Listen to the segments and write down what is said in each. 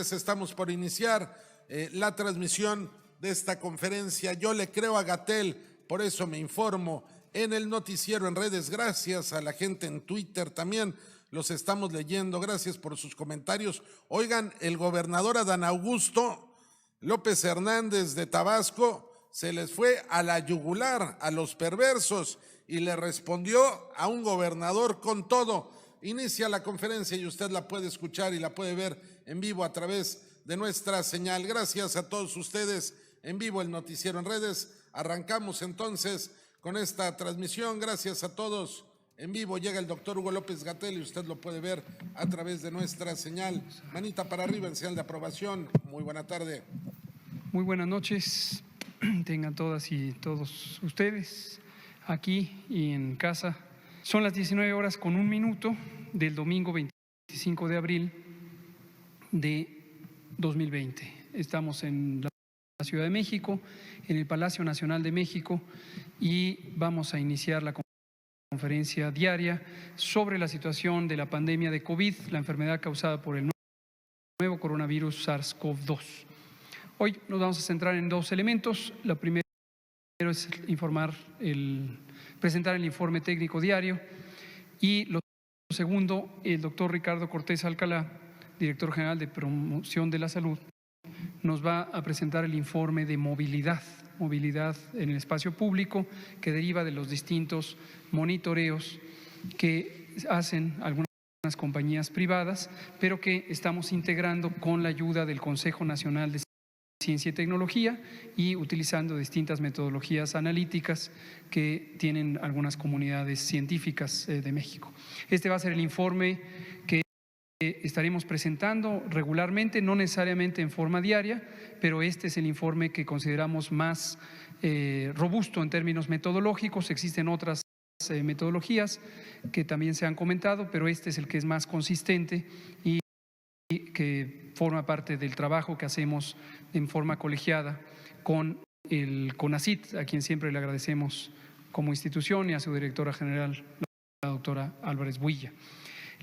ustedes estamos por iniciar la transmisión de esta conferencia. Yo le creo a Gatell, por eso me informo en el noticiero en redes. Gracias a la gente en Twitter también, los estamos leyendo. Gracias por sus comentarios. Oigan, el gobernador Adán Augusto López Hernández de Tabasco se les fue a la yugular a los perversos y le respondió a un gobernador con todo. Inicia la conferencia y usted la puede escuchar y la puede ver en vivo a través de nuestra señal. Gracias a todos ustedes en vivo, el noticiero en redes. Arrancamos entonces con esta transmisión. Gracias a todos en vivo. Llega el doctor Hugo López-Gatell y usted lo puede ver a través de nuestra señal. Manita para arriba en señal de aprobación. Muy buena tarde. Muy buenas noches. Tengan todas y todos ustedes aquí y en casa. Son las 19:01 del domingo 25 de abril de 2020. Estamos en la Ciudad de México, en el Palacio Nacional de México, y vamos a iniciar la conferencia diaria sobre la situación de la pandemia de COVID, la enfermedad causada por el nuevo coronavirus SARS-CoV-2. Hoy nos vamos a centrar en dos elementos. Lo primero es presentar el informe técnico diario, y lo segundo, el doctor Ricardo Cortés Alcalá, director general de Promoción de la Salud, nos va a presentar el informe de movilidad en el espacio público que deriva de los distintos monitoreos que hacen algunas compañías privadas, pero que estamos integrando con la ayuda del Consejo Nacional de Ciencia y Tecnología y utilizando distintas metodologías analíticas que tienen algunas comunidades científicas de México. Este va a ser el informe que estaremos presentando regularmente, no necesariamente en forma diaria, pero este es el informe que consideramos más robusto en términos metodológicos. Existen otras metodologías que también se han comentado, pero este es el que es más consistente y que forma parte del trabajo que hacemos en forma colegiada con el CONACYT, a quien siempre le agradecemos como institución, y a su directora general, la doctora Álvarez Builla.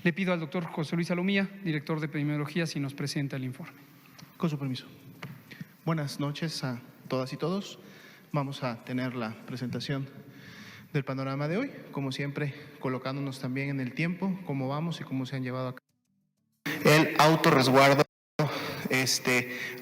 Le pido al doctor José Luis Salomía, director de Epidemiología, si nos presenta el informe. Con su permiso. Buenas noches a todas y todos. Vamos a tener la presentación del panorama de hoy, como siempre, colocándonos también en el tiempo, cómo vamos y cómo se han llevado a cabo el autorresguardo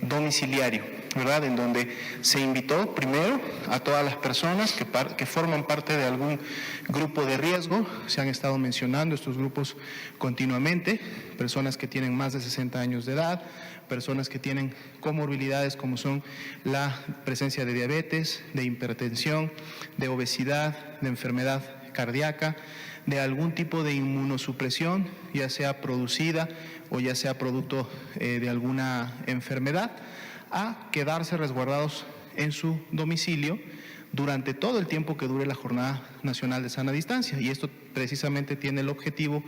domiciliario, ¿verdad? En donde se invitó primero a todas las personas que forman parte de algún grupo de riesgo. Se han estado mencionando estos grupos continuamente: personas que tienen más de 60 años de edad, personas que tienen comorbilidades como son la presencia de diabetes, de hipertensión, de obesidad, de enfermedad cardíaca, de algún tipo de inmunosupresión, ya sea producida o ya sea producto de alguna enfermedad, a quedarse resguardados en su domicilio durante todo el tiempo que dure la Jornada Nacional de Sana Distancia. Y esto precisamente tiene el objetivo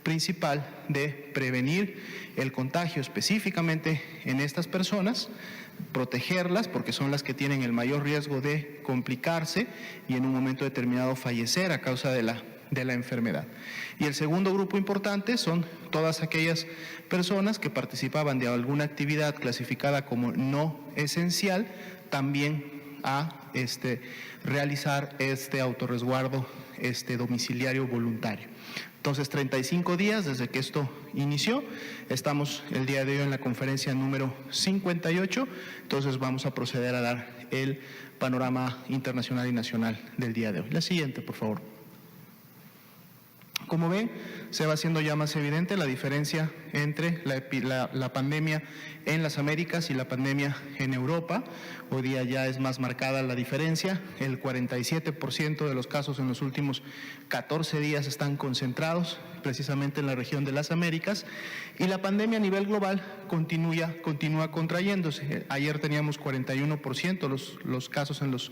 principal de prevenir el contagio específicamente en estas personas, protegerlas porque son las que tienen el mayor riesgo de complicarse y en un momento determinado fallecer a causa de la enfermedad. Y el segundo grupo importante son todas aquellas personas que participaban de alguna actividad clasificada como no esencial, también a realizar este autorresguardo domiciliario voluntario. Entonces, 35 días desde que esto inició. Estamos el día de hoy en la conferencia número 58. Entonces vamos a proceder a dar el panorama internacional y nacional del día de hoy. La siguiente, por favor. Como ven, se va haciendo ya más evidente la diferencia entre la pandemia en las Américas y la pandemia en Europa. Hoy día ya es más marcada la diferencia. El 47% de los casos en los últimos 14 días están concentrados precisamente en la región de las Américas, y la pandemia a nivel global continúa contrayéndose. Ayer teníamos 41% los casos en los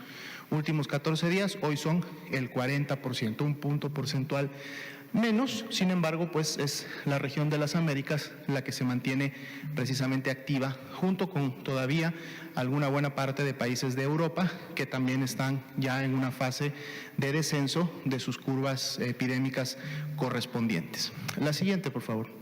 últimos 14 días, hoy son el 40%, un punto porcentual menos. Sin embargo, pues es la región de las Américas la que se mantiene precisamente activa, junto con todavía alguna buena parte de países de Europa que también están ya en una fase de descenso de sus curvas epidémicas correspondientes. La siguiente, por favor.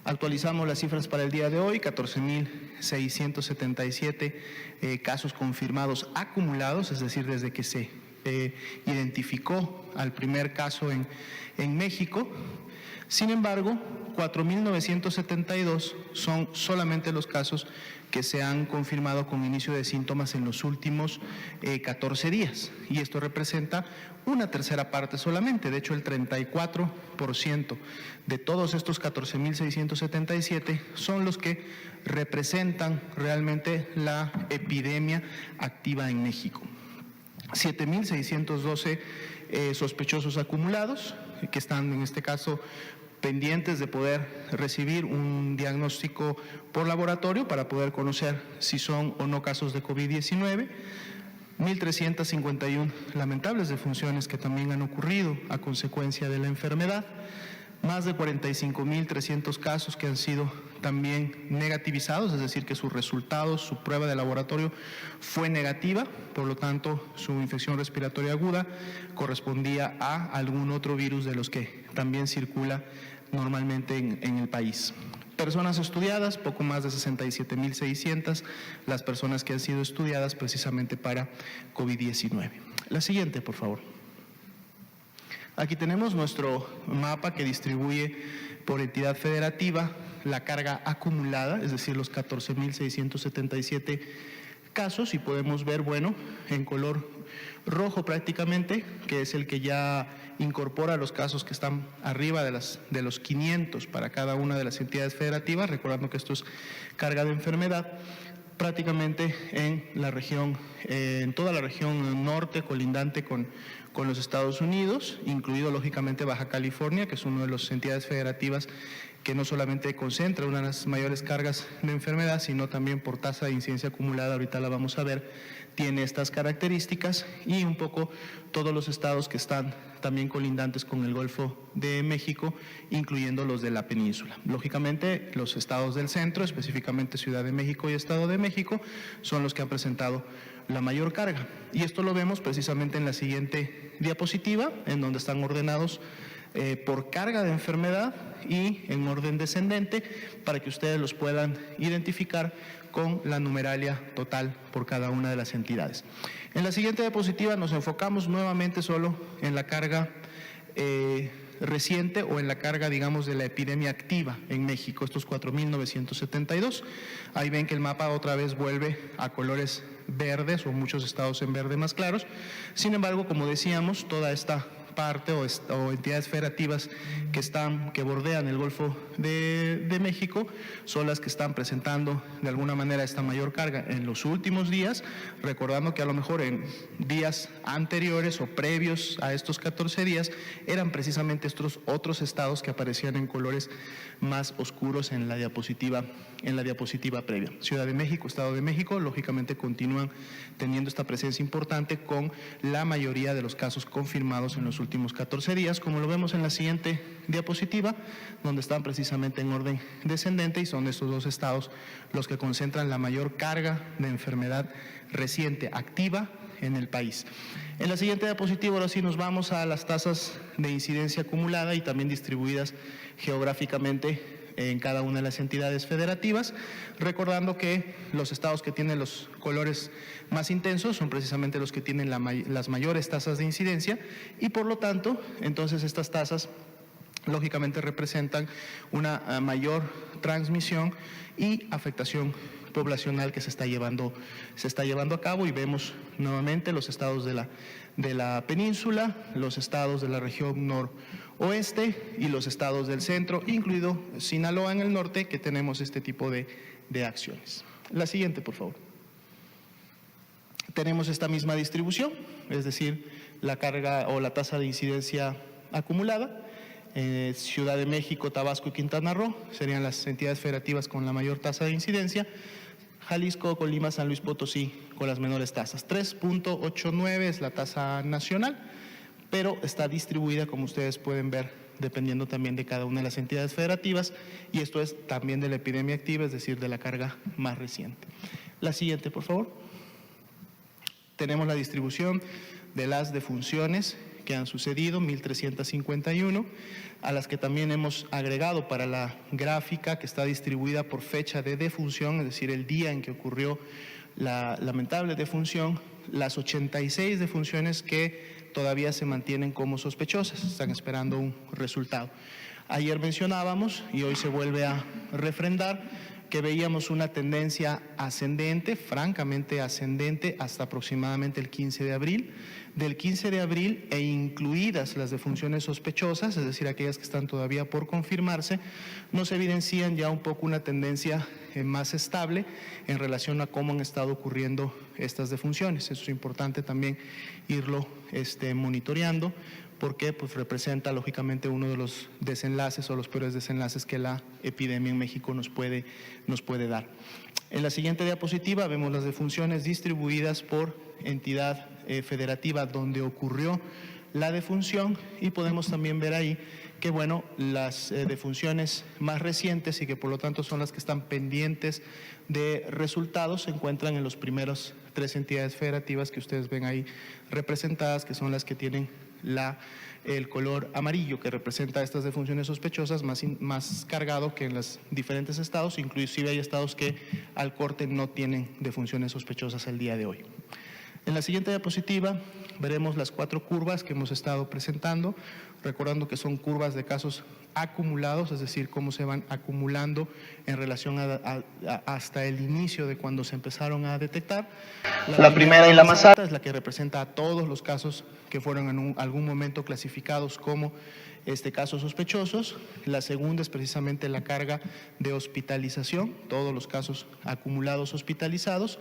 Actualizamos las cifras para el día de hoy: 14.677 casos confirmados acumulados, es decir, desde que se identificó al primer caso en México. Sin embargo, 4.972 son solamente los casos que se han confirmado con inicio de síntomas en los últimos 14 días. Y esto representa una tercera parte solamente. De hecho, el 34% de todos estos 14.677 son los que representan realmente la epidemia activa en México. 7.612 sospechosos acumulados, que están en este caso pendientes de poder recibir un diagnóstico por laboratorio para poder conocer si son o no casos de COVID-19. 1.351 lamentables defunciones que también han ocurrido a consecuencia de la enfermedad. Más de 45.300 casos que han sido también negativizados, es decir, que sus resultados, su prueba de laboratorio fue negativa, por lo tanto su infección respiratoria aguda correspondía a algún otro virus de los que también circula normalmente en el país. Personas estudiadas, poco más de 67.600, las personas que han sido estudiadas precisamente para COVID-19. La siguiente, por favor. Aquí tenemos nuestro mapa que distribuye por entidad federativa la carga acumulada, es decir, los 14.677 casos, y podemos ver, bueno, en color rojo prácticamente, que es el que ya incorpora los casos que están arriba de los 500 para cada una de las entidades federativas, recordando que esto es carga de enfermedad, prácticamente en la región, en toda la región norte colindante con los Estados Unidos, incluido lógicamente Baja California, que es una de las entidades federativas que no solamente concentra una de las mayores cargas de enfermedad, sino también por tasa de incidencia acumulada, ahorita la vamos a ver, tiene estas características, y un poco todos los estados que están también colindantes con el Golfo de México, incluyendo los de la península. Lógicamente, los estados del centro, específicamente Ciudad de México y Estado de México, son los que han presentado la mayor carga. Y esto lo vemos precisamente en la siguiente diapositiva, en donde están ordenados por carga de enfermedad y en orden descendente, para que ustedes los puedan identificar con la numeralia total por cada una de las entidades. En la siguiente diapositiva nos enfocamos nuevamente solo en la carga reciente, o en la carga, digamos, de la epidemia activa en México, estos 4.972. Ahí ven que el mapa otra vez vuelve a colores verdes, o muchos estados en verde más claros. Sin embargo, como decíamos, toda esta parte o entidades federativas que bordean el Golfo de México son las que están presentando de alguna manera esta mayor carga en los últimos días, recordando que a lo mejor en días anteriores o previos a estos 14 días eran precisamente estos otros estados que aparecían en colores más oscuros en la diapositiva previa. Ciudad de México, Estado de México, lógicamente continúan teniendo esta presencia importante con la mayoría de los casos confirmados en los últimos 14 días, como lo vemos en la siguiente diapositiva, donde están precisamente en orden descendente, y son estos dos estados los que concentran la mayor carga de enfermedad reciente activa en el país. En la siguiente diapositiva, ahora sí nos vamos a las tasas de incidencia acumulada y también distribuidas geográficamente en cada una de las entidades federativas, recordando que los estados que tienen los colores más intensos son precisamente los que tienen las mayores tasas de incidencia, y por lo tanto, entonces estas tasas lógicamente representan una mayor transmisión y afectación poblacional que se está llevando a cabo, y vemos nuevamente los estados de la península, los estados de la región noroeste y los estados del centro, incluido Sinaloa en el norte, que tenemos este tipo de acciones. La siguiente, por favor. Tenemos esta misma distribución, es decir, la carga o la tasa de incidencia acumulada. Ciudad de México, Tabasco y Quintana Roo serían las entidades federativas con la mayor tasa de incidencia. Jalisco, Colima, San Luis Potosí con las menores tasas. 3.89 es la tasa nacional, pero está distribuida, como ustedes pueden ver dependiendo también de cada una de las entidades federativas, y esto es también de la epidemia activa, es decir, de la carga más reciente. La siguiente, por favor. Tenemos la distribución de las defunciones que han sucedido, 1.351, a las que también hemos agregado para la gráfica que está distribuida por fecha de defunción, es decir, el día en que ocurrió la lamentable defunción, las 86 defunciones que todavía se mantienen como sospechosas, están esperando un resultado. Ayer mencionábamos, y hoy se vuelve a refrendar, que veíamos una tendencia ascendente, francamente ascendente, hasta aproximadamente el 15 de abril. Del 15 de abril e incluidas las defunciones sospechosas, es decir, aquellas que están todavía por confirmarse, nos evidencian ya un poco una tendencia más estable en relación a cómo han estado ocurriendo estas defunciones. Eso es importante también irlo monitoreando, porque pues representa lógicamente uno de los desenlaces o los peores desenlaces que la epidemia en México nos puede dar. En la siguiente diapositiva vemos las defunciones distribuidas por entidad federativa donde ocurrió la defunción, y podemos también ver ahí que, bueno, las defunciones más recientes y que por lo tanto son las que están pendientes de resultados se encuentran en los primeros 3 entidades federativas que ustedes ven ahí representadas, que son las que tienen el color amarillo, que representa estas defunciones sospechosas más cargado que en los diferentes estados, inclusive hay estados que al corte no tienen defunciones sospechosas el día de hoy. En la siguiente diapositiva veremos las 4 curvas que hemos estado presentando, recordando que son curvas de casos acumulados, es decir, cómo se van acumulando en relación hasta el inicio de cuando se empezaron a detectar. La primera y la más alta es la que representa a todos los casos que fueron en algún momento clasificados como casos sospechosos. La segunda es precisamente la carga de hospitalización, todos los casos acumulados hospitalizados.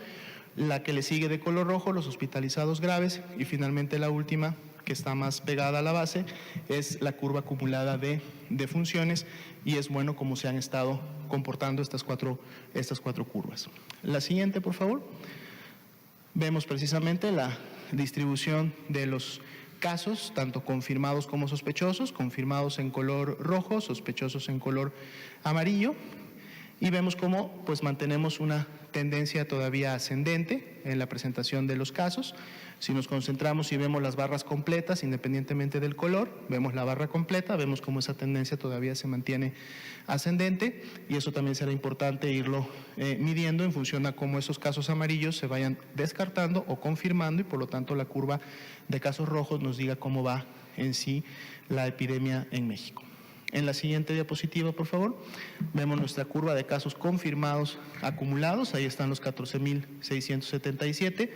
La que le sigue de color rojo, los hospitalizados graves, y finalmente la última, que está más pegada a la base, es la curva acumulada de defunciones, y es bueno cómo se han estado comportando estas cuatro curvas. La siguiente, por favor. Vemos precisamente la distribución de los casos, tanto confirmados como sospechosos, confirmados en color rojo, sospechosos en color amarillo, y vemos cómo pues mantenemos una tendencia todavía ascendente en la presentación de los casos. Si nos concentramos y vemos las barras completas, independientemente del color, vemos la barra completa, vemos cómo esa tendencia todavía se mantiene ascendente, y eso también será importante irlo midiendo en función a cómo esos casos amarillos se vayan descartando o confirmando, y por lo tanto la curva de casos rojos nos diga cómo va en sí la epidemia en México. En la siguiente diapositiva, por favor, vemos nuestra curva de casos confirmados acumulados. Ahí están los 14.677.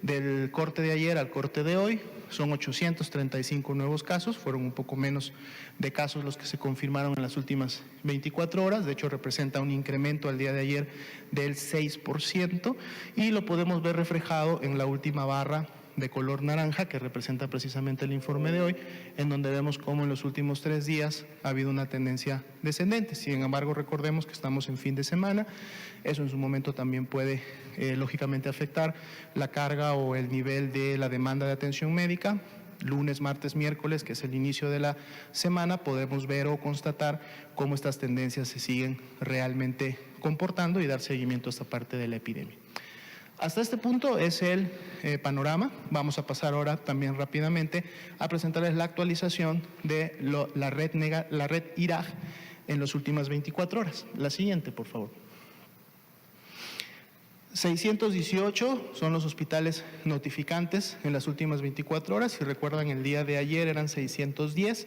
Del corte de ayer al corte de hoy son 835 nuevos casos. Fueron un poco menos de casos los que se confirmaron en las últimas 24 horas. De hecho, representa un incremento al día de ayer del 6%, y lo podemos ver reflejado en la última barra de color naranja, que representa precisamente el informe de hoy, en donde vemos cómo en los últimos 3 días ha habido una tendencia descendente. Sin embargo, recordemos que estamos en fin de semana. Eso en su momento también puede lógicamente afectar la carga o el nivel de la demanda de atención médica. Lunes, martes, miércoles, que es el inicio de la semana, podemos ver o constatar cómo estas tendencias se siguen realmente comportando y dar seguimiento a esta parte de la epidemia. Hasta este punto es el panorama. Vamos a pasar ahora también rápidamente a presentarles la actualización de la red IRAG en las últimas 24 horas. La siguiente, por favor. 618 son los hospitales notificantes en las últimas 24 horas. Si recuerdan, el día de ayer eran 610.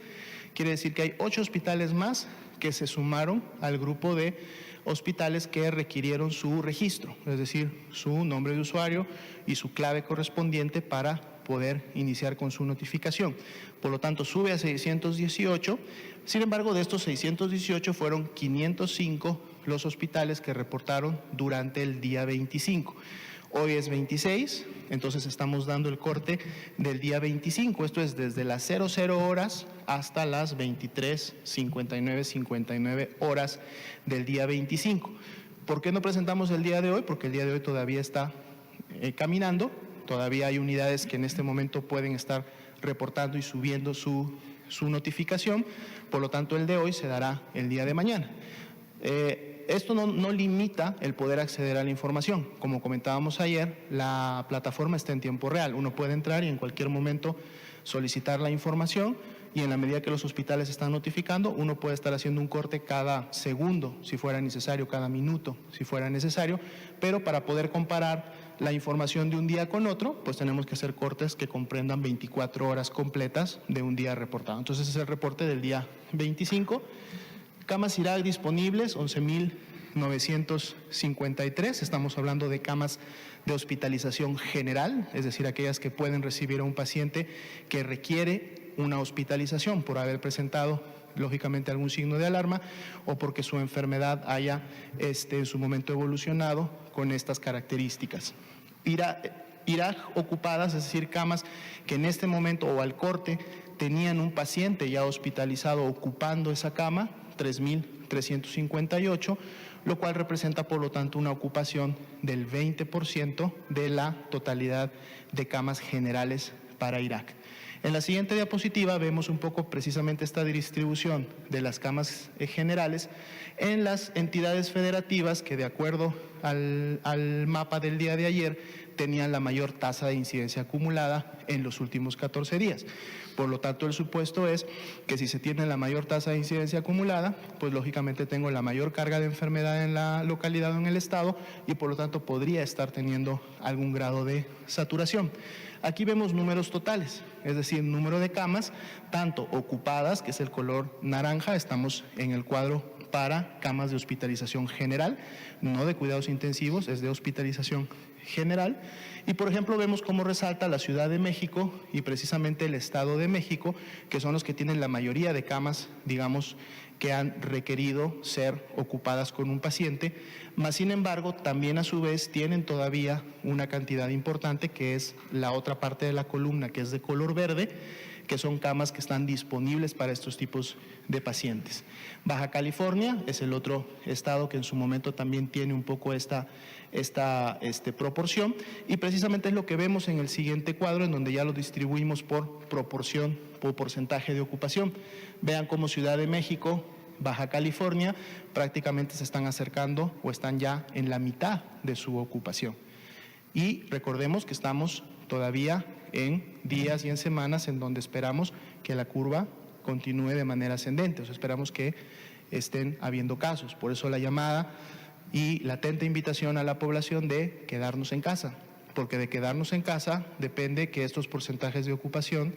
Quiere decir que hay 8 hospitales más que se sumaron al grupo de hospitales que requirieron su registro, es decir, su nombre de usuario y su clave correspondiente para poder iniciar con su notificación. Por lo tanto, sube a 618. Sin embargo, de estos 618 fueron 505 los hospitales que reportaron durante el día 25. Hoy es 26, entonces estamos dando el corte del día 25. Esto es desde las 00 horas hasta las 23:59 horas del día 25. ¿Por qué no presentamos el día de hoy? Porque el día de hoy todavía está caminando. Todavía hay unidades que en este momento pueden estar reportando y subiendo su su notificación, por lo tanto el de hoy se dará el día de mañana. Esto no limita el poder acceder a la información. Como comentábamos ayer, la plataforma está en tiempo real. Uno puede entrar y en cualquier momento solicitar la información, y en la medida que los hospitales están notificando, uno puede estar haciendo un corte cada segundo, si fuera necesario, cada minuto, si fuera necesario, pero para poder comparar la información de un día con otro, pues tenemos que hacer cortes que comprendan 24 horas completas de un día reportado. Entonces es el reporte del día 25. Camas Irak disponibles, 11.953. Estamos hablando de camas de hospitalización general, es decir, aquellas que pueden recibir a un paciente que requiere una hospitalización por haber presentado, lógicamente, algún signo de alarma o porque su enfermedad haya en su momento evolucionado con estas características. Irak ocupadas, es decir, camas que en este momento o al corte tenían un paciente ya hospitalizado ocupando esa cama, 3.358, lo cual representa, por lo tanto, una ocupación del 20% de la totalidad de camas generales para Irak. En la siguiente diapositiva vemos un poco precisamente esta distribución de las camas generales en las entidades federativas que, de acuerdo al mapa del día de ayer, tenían la mayor tasa de incidencia acumulada en los últimos 14 días. Por lo tanto, el supuesto es que si se tiene la mayor tasa de incidencia acumulada, pues lógicamente tengo la mayor carga de enfermedad en la localidad o en el estado, y por lo tanto podría estar teniendo algún grado de saturación. Aquí vemos números totales, es decir, número de camas, tanto ocupadas, que es el color naranja, estamos en el cuadro para camas de hospitalización general, no de cuidados intensivos, es de hospitalización general. Y, por ejemplo, vemos cómo resalta la Ciudad de México y precisamente el Estado de México, que son los que tienen la mayoría de camas, digamos, que han requerido ser ocupadas con un paciente, mas sin embargo también a su vez tienen todavía una cantidad importante, que es la otra parte de la columna, que es de color verde, que son camas que están disponibles para estos tipos de pacientes. Baja California es el otro estado que en su momento también tiene un poco esta proporción, y precisamente es lo que vemos en el siguiente cuadro, en donde ya lo distribuimos por proporción, por porcentaje de ocupación. Vean cómo Ciudad de México, Baja California prácticamente se están acercando o están ya en la mitad de su ocupación. Y recordemos que estamos todavía en días y en semanas en donde esperamos que la curva continúe de manera ascendente, o sea, esperamos que estén habiendo casos. Por eso la llamada y latente invitación a la población de quedarnos en casa, porque de quedarnos en casa depende que estos porcentajes de ocupación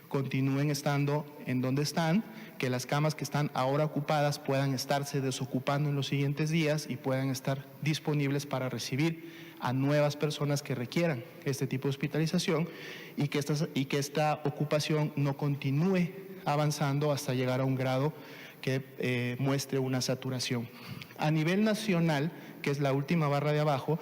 continúen estando en donde están, que las camas que están ahora ocupadas puedan estarse desocupando en los siguientes días y puedan estar disponibles para recibir a nuevas personas que requieran este tipo de hospitalización, y que esta ocupación no continúe avanzando hasta llegar a un grado que muestre una saturación. A nivel nacional, que es la última barra de abajo,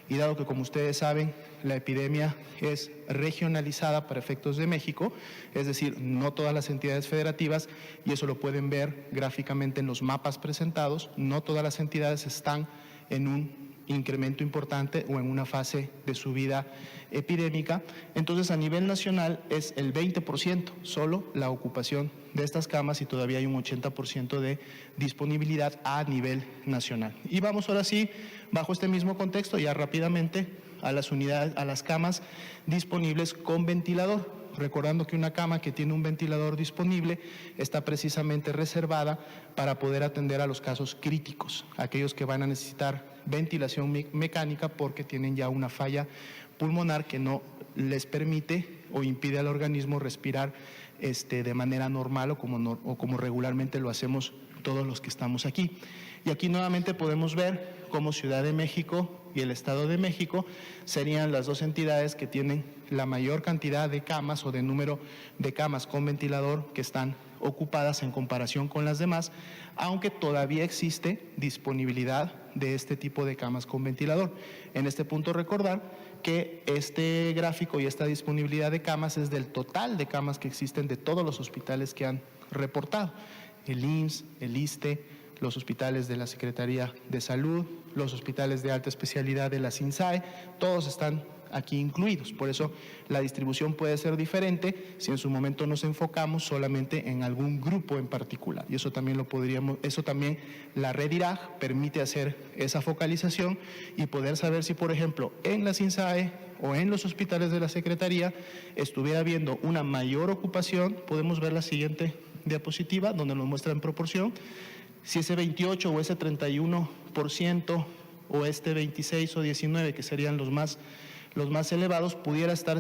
y dado que, como ustedes saben, la epidemia es regionalizada para efectos de México, es decir, no todas las entidades federativas, y eso lo pueden ver gráficamente en los mapas presentados, no todas las entidades están en un incremento importante o en una fase de subida epidémica. Entonces, a nivel nacional es el 20% solo la ocupación de estas camas, y todavía hay un 80% de disponibilidad a nivel nacional. Y vamos ahora sí, bajo este mismo contexto, ya rápidamente a las unidades, a las camas disponibles con ventilador. Recordando que una cama que tiene un ventilador disponible está precisamente reservada para poder atender a los casos críticos, aquellos que van a necesitar ventilación mecánica porque tienen ya una falla pulmonar que no les permite o impide al organismo respirar de manera normal o como regularmente lo hacemos todos los que estamos aquí. Y aquí nuevamente podemos ver cómo Ciudad de México y el Estado de México serían las dos entidades que tienen la mayor cantidad de camas o de número de camas con ventilador que están ocupadas en comparación con las demás, aunque todavía existe disponibilidad de este tipo de camas con ventilador. En este punto recordar que este gráfico y esta disponibilidad de camas es del total de camas que existen de todos los hospitales que han reportado: el IMSS, el ISSSTE, los hospitales de la Secretaría de Salud, los hospitales de alta especialidad de la SINSAE, todos están aquí incluidos. Por eso la distribución puede ser diferente si en su momento nos enfocamos solamente en algún grupo en particular. Y eso también la red IRAG permite hacer esa focalización y poder saber si, por ejemplo, en las INSAE o en los hospitales de la Secretaría estuviera habiendo una mayor ocupación. Podemos ver la siguiente diapositiva donde nos muestra en proporción si ese 28 o ese 31% o este 26 o 19, que serían los más elevados, pudiera estar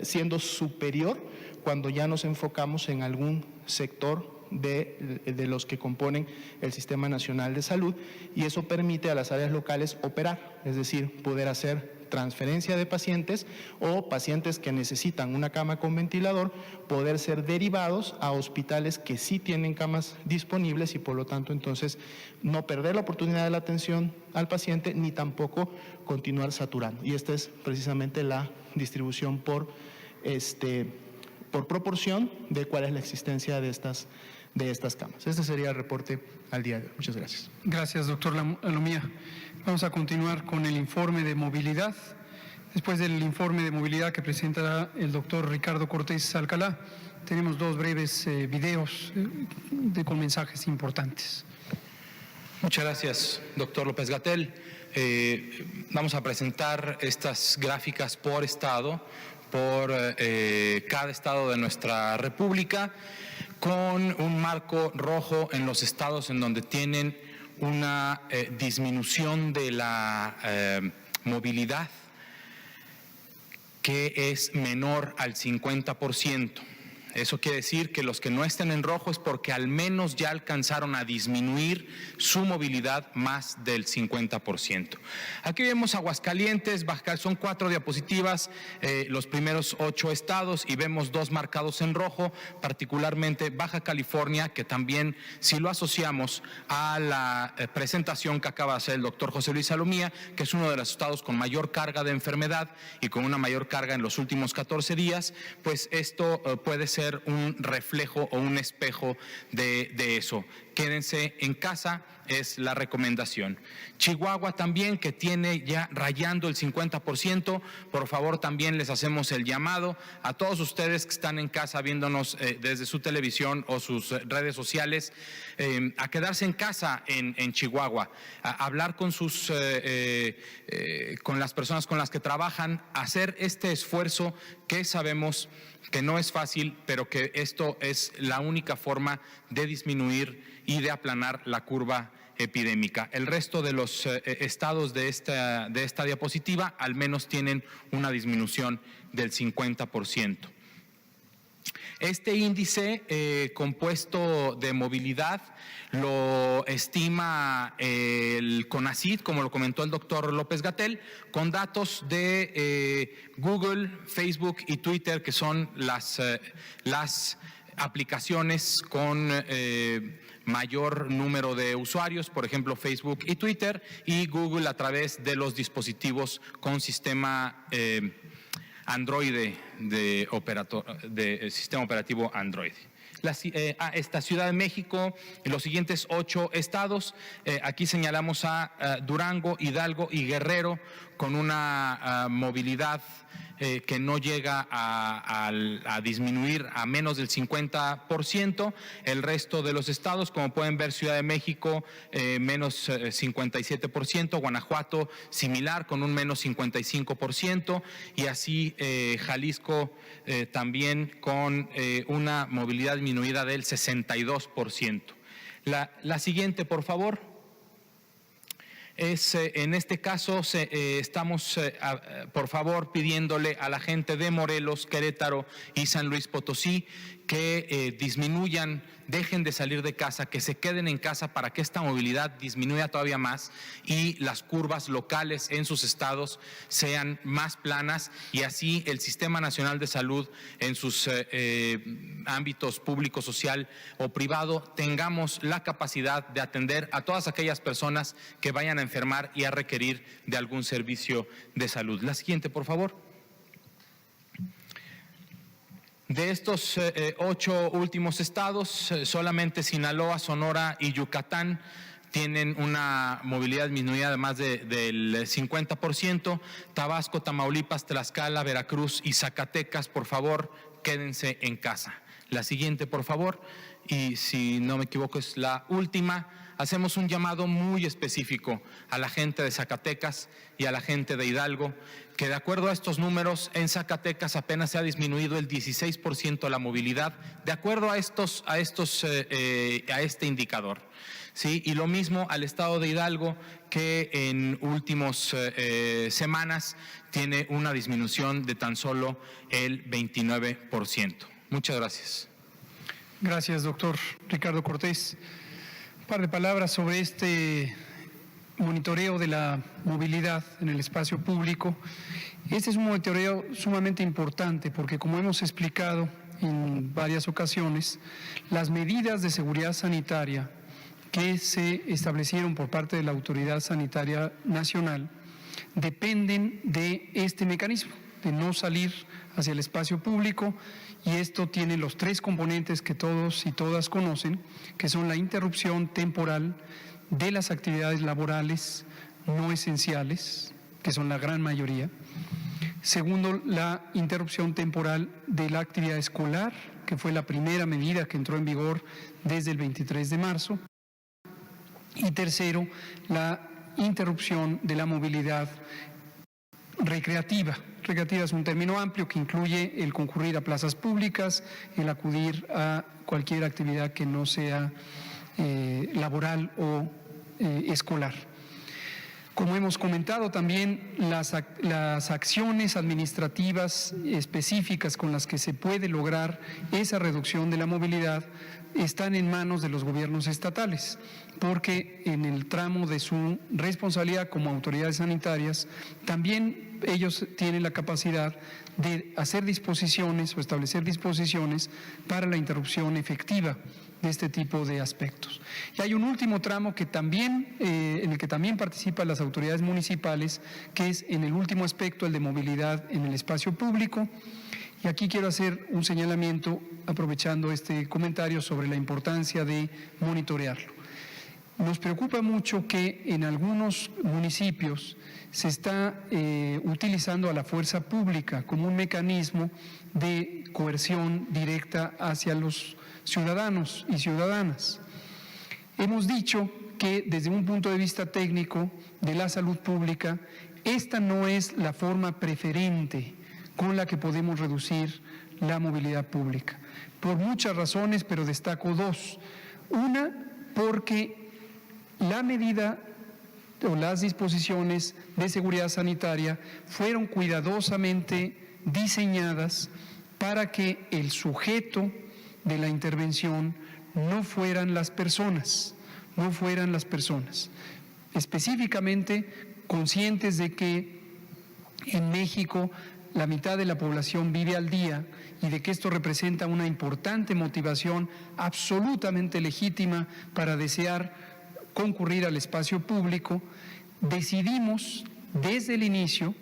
siendo superior cuando ya nos enfocamos en algún sector de los que componen el Sistema Nacional de Salud, y eso permite a las áreas locales operar, es decir, poder hacer transferencia de pacientes o pacientes que necesitan una cama con ventilador, poder ser derivados a hospitales que sí tienen camas disponibles y por lo tanto entonces no perder la oportunidad de la atención al paciente ni tampoco continuar saturando. Y esta es precisamente la distribución por proporción de cuál es la existencia de estas camas. Este sería el reporte al día de hoy. Muchas gracias. Gracias, doctor Alomía. Vamos a continuar con el informe de movilidad. Después del informe de movilidad que presentará el doctor Ricardo Cortés Alcalá, tenemos dos breves videos con mensajes importantes. Muchas gracias, doctor López-Gatell. Vamos a presentar estas gráficas por estado, por cada estado de nuestra República, con un marco rojo en los estados en donde tienen una disminución de la movilidad que es menor al 50%. Eso quiere decir que los que no estén en rojo es porque al menos ya alcanzaron a disminuir su movilidad más del 50%. Aquí vemos Aguascalientes, son 4 diapositivas, los primeros 8 estados, y vemos 2 marcados en rojo, particularmente Baja California, que también, si lo asociamos a la presentación que acaba de hacer el doctor José Luis Alomía, que es uno de los estados con mayor carga de enfermedad y con una mayor carga en los últimos 14 días, pues esto puede ser un reflejo o un espejo de eso. Quédense en casa es la recomendación. Chihuahua también, que tiene ya rayando el 50%, por favor también les hacemos el llamado a todos ustedes que están en casa viéndonos desde su televisión o sus redes sociales, a quedarse en casa en Chihuahua, a hablar con con las personas con las que trabajan, hacer este esfuerzo que sabemos que no es fácil, pero que esto es la única forma de disminuir y de aplanar la curva epidémica. El resto de los estados de esta diapositiva al menos tienen una disminución del 50%. Este índice compuesto de movilidad lo estima el CONACYT, como lo comentó el doctor López-Gatell, con datos de Google, Facebook y Twitter, que son las aplicaciones con mayor número de usuarios, por ejemplo Facebook y Twitter, y Google a través de los dispositivos con sistema Android, de sistema operativo Android. Esta Ciudad de México, los siguientes 8 estados, aquí señalamos a Durango, Hidalgo y Guerrero con una movilidad que no llega a disminuir a menos del 50%. El resto de los estados, como pueden ver, Ciudad de México menos 57%, Guanajuato similar con un menos 55%, y así Jalisco también con una movilidad disminuida del 62%. La siguiente, por favor. En este caso estamos, por favor, pidiéndole a la gente de Morelos, Querétaro y San Luis Potosí que disminuyan, dejen de salir de casa, que se queden en casa para que esta movilidad disminuya todavía más y las curvas locales en sus estados sean más planas, y así el Sistema Nacional de Salud en sus ámbitos público, social o privado tengamos la capacidad de atender a todas aquellas personas que vayan a enfermar y a requerir de algún servicio de salud. La siguiente, por favor. De estos 8 últimos estados, solamente Sinaloa, Sonora y Yucatán tienen una movilidad disminuida de más del 50%. Tabasco, Tamaulipas, Tlaxcala, Veracruz y Zacatecas, por favor, quédense en casa. La siguiente, por favor, y si no me equivoco es la última. Hacemos un llamado muy específico a la gente de Zacatecas y a la gente de Hidalgo, que de acuerdo a estos números, en Zacatecas apenas se ha disminuido el 16% la movilidad, de acuerdo a este indicador. ¿Sí? Y lo mismo al estado de Hidalgo, que en últimas semanas tiene una disminución de tan solo el 29%. Muchas gracias. Gracias, doctor Ricardo Cortés. Un par de palabras sobre este monitoreo de la movilidad en el espacio público. Este es un monitoreo sumamente importante porque, como hemos explicado en varias ocasiones, las medidas de seguridad sanitaria que se establecieron por parte de la Autoridad Sanitaria Nacional dependen de este mecanismo, de no salir hacia el espacio público, y esto tiene los tres componentes que todos y todas conocen, que son la interrupción temporal de las actividades laborales no esenciales, que son la gran mayoría. Segundo, la interrupción temporal de la actividad escolar, que fue la primera medida que entró en vigor desde el 23 de marzo. Y tercero, la interrupción de la movilidad recreativa. Recreativa es un término amplio que incluye el concurrir a plazas públicas, el acudir a cualquier actividad que no sea laboral o escolar. Como hemos comentado también, las acciones administrativas específicas con las que se puede lograr esa reducción de la movilidad están en manos de los gobiernos estatales, porque en el tramo de su responsabilidad como autoridades sanitarias, también ellos tienen la capacidad de hacer disposiciones o establecer disposiciones para la interrupción efectiva de este tipo de aspectos. Y hay un último tramo que también, en el que también participan las autoridades municipales, que es en el último aspecto, el de movilidad en el espacio público. Y aquí quiero hacer un señalamiento, aprovechando este comentario, sobre la importancia de monitorearlo. Nos preocupa mucho que en algunos municipios se está utilizando a la fuerza pública como un mecanismo de coerción directa hacia los ciudadanos y ciudadanas. Hemos dicho que desde un punto de vista técnico de la salud pública, esta no es la forma preferente con la que podemos reducir la movilidad pública, por muchas razones, pero destaco dos. Una, porque la medida o las disposiciones de seguridad sanitaria fueron cuidadosamente diseñadas para que el sujeto de la intervención no fueran las personas, específicamente conscientes de que en México la mitad de la población vive al día y de que esto representa una importante motivación absolutamente legítima para desear concurrir al espacio público, decidimos desde el inicio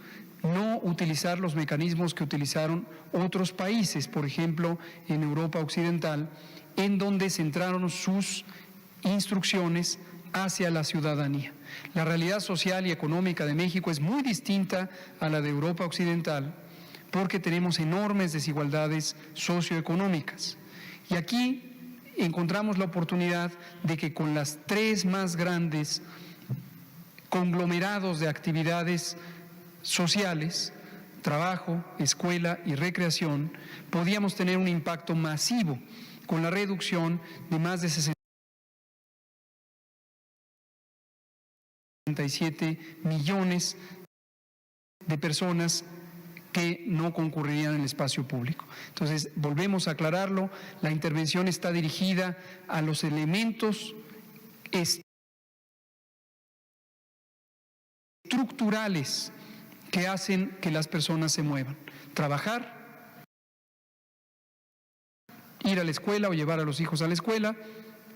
no utilizar los mecanismos que utilizaron otros países, por ejemplo, en Europa Occidental, en donde centraron sus instrucciones hacia la ciudadanía. La realidad social y económica de México es muy distinta a la de Europa Occidental porque tenemos enormes desigualdades socioeconómicas. Y aquí encontramos la oportunidad de que con las tres más grandes conglomerados de actividades sociales, trabajo, escuela y recreación, podíamos tener un impacto masivo con la reducción de más de 67 millones de personas que no concurrirían en el espacio público. Entonces, volvemos a aclararlo, la intervención está dirigida a los elementos estructurales que hacen que las personas se muevan. Trabajar, ir a la escuela o llevar a los hijos a la escuela,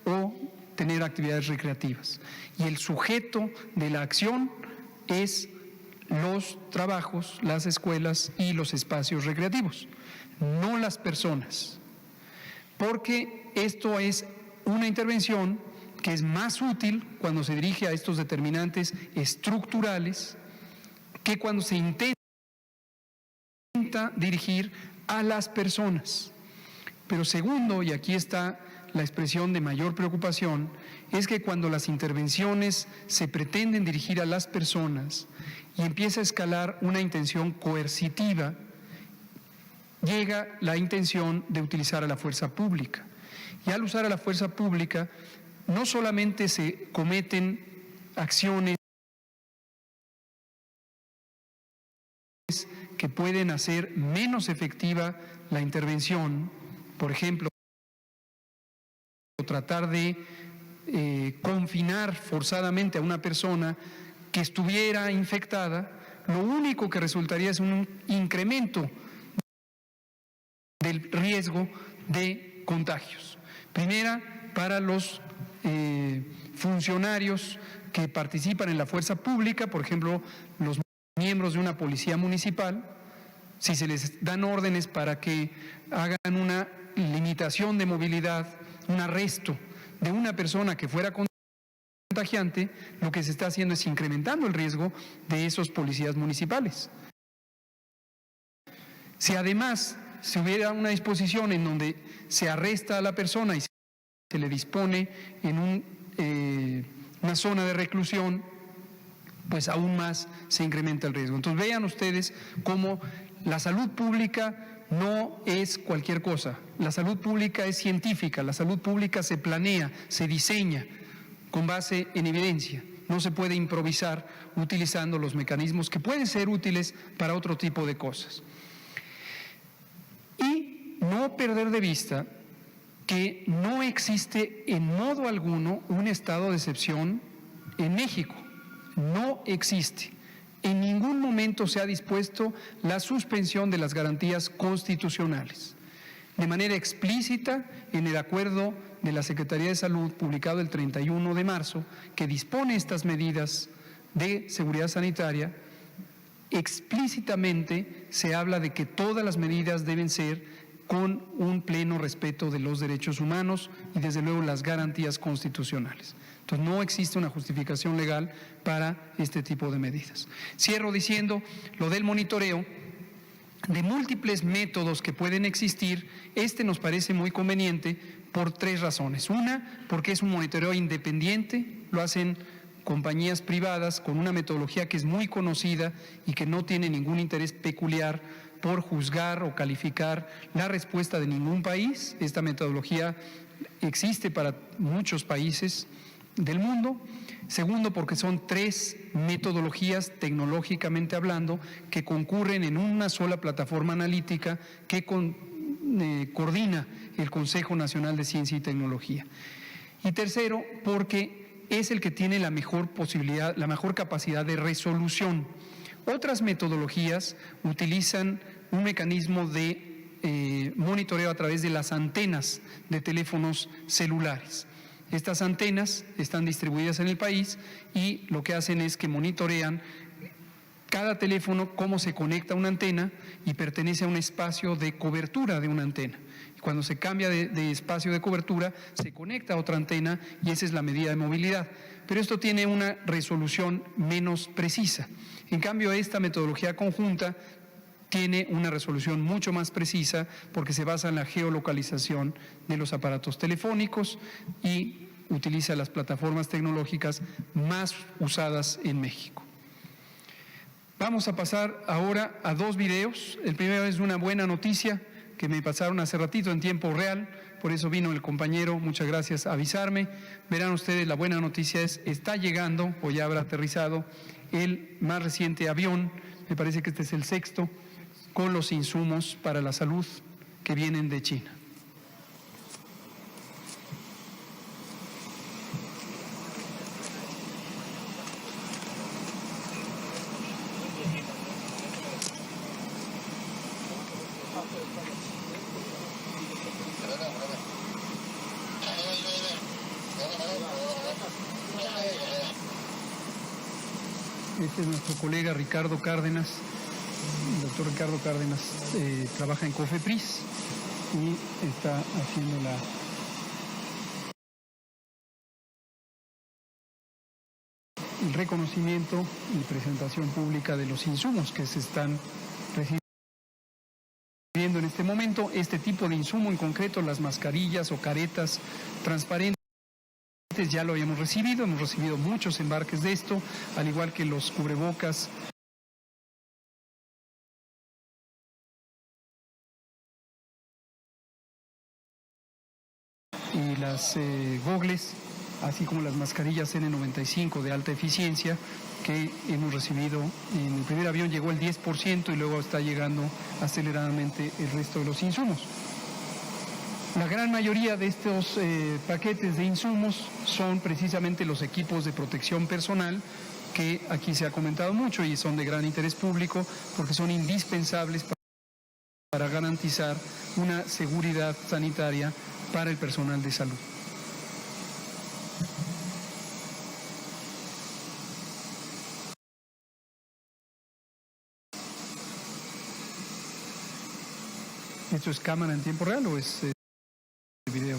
o tener actividades recreativas. Y el sujeto de la acción es los trabajos, las escuelas y los espacios recreativos, no las personas, porque esto es una intervención que es más útil cuando se dirige a estos determinantes estructurales que cuando se intenta dirigir a las personas. Pero segundo, y aquí está la expresión de mayor preocupación, es que cuando las intervenciones se pretenden dirigir a las personas y empieza a escalar una intención coercitiva, llega la intención de utilizar a la fuerza pública. Y al usar a la fuerza pública, no solamente se cometen acciones que pueden hacer menos efectiva la intervención, por ejemplo, tratar de confinar forzadamente a una persona que estuviera infectada, lo único que resultaría es un incremento del riesgo de contagios. Primera, para los funcionarios que participan en la fuerza pública, por ejemplo, los miembros de una policía municipal, si se les dan órdenes para que hagan una limitación de movilidad, un arresto de una persona que fuera contagiante, lo que se está haciendo es incrementando el riesgo de esos policías municipales. Si además si hubiera una disposición en donde se arresta a la persona y se le dispone en una zona de reclusión, pues aún más se incrementa el riesgo. Entonces vean ustedes cómo la salud pública no es cualquier cosa. La salud pública es científica, la salud pública se planea, se diseña con base en evidencia. No se puede improvisar utilizando los mecanismos que pueden ser útiles para otro tipo de cosas. Y no perder de vista que no existe en modo alguno un estado de excepción en México. No existe. En ningún momento se ha dispuesto la suspensión de las garantías constitucionales. De manera explícita, en el acuerdo de la Secretaría de Salud, publicado el 31 de marzo, que dispone estas medidas de seguridad sanitaria, explícitamente se habla de que todas las medidas deben ser con un pleno respeto de los derechos humanos y desde luego las garantías constitucionales. Entonces no existe una justificación legal para este tipo de medidas. Cierro diciendo lo del monitoreo. De múltiples métodos que pueden existir, este nos parece muy conveniente por tres razones. Una, porque es un monitoreo independiente, lo hacen compañías privadas con una metodología que es muy conocida y que no tiene ningún interés peculiar por juzgar o calificar la respuesta de ningún país. Esta metodología existe para muchos países del mundo. Segundo, porque son tres metodologías tecnológicamente hablando que concurren en una sola plataforma analítica que coordina el Consejo Nacional de Ciencia y Tecnología. Y tercero, porque es el que tiene la mejor posibilidad, la mejor capacidad de resolución. Otras metodologías utilizan un mecanismo de monitoreo a través de las antenas de teléfonos celulares. Estas antenas están distribuidas en el país y lo que hacen es que monitorean cada teléfono cómo se conecta a una antena y pertenece a un espacio de cobertura de una antena. Cuando se cambia de espacio de cobertura, se conecta a otra antena y esa es la medida de movilidad. Pero esto tiene una resolución menos precisa. En cambio, esta metodología conjunta tiene una resolución mucho más precisa porque se basa en la geolocalización de los aparatos telefónicos y utiliza las plataformas tecnológicas más usadas en México. Vamos a pasar ahora a dos videos. El primero es una buena noticia que me pasaron hace ratito en tiempo real, por eso vino el compañero, muchas gracias, a avisarme. Verán ustedes, la buena noticia es, está llegando, o ya habrá aterrizado, el más reciente avión, me parece que este es el sexto, con los insumos para la salud que vienen de China. Este es nuestro colega Ricardo Cárdenas. El doctor Ricardo Cárdenas trabaja en COFEPRIS y está haciendo la el reconocimiento y presentación pública de los insumos que se están recibiendo en este momento. Este tipo de insumo en concreto, las mascarillas o caretas transparentes, ya lo habíamos recibido, hemos recibido muchos embarques de esto, al igual que los cubrebocas y las gogles, así como las mascarillas N95 de alta eficiencia que hemos recibido. En el primer avión llegó el 10% y luego está llegando aceleradamente el resto de los insumos. La gran mayoría de estos paquetes de insumos son precisamente los equipos de protección personal, que aquí se ha comentado mucho y son de gran interés público porque son indispensables para garantizar una seguridad sanitaria para el personal de salud. ¿Esto es cámara en tiempo real o es video?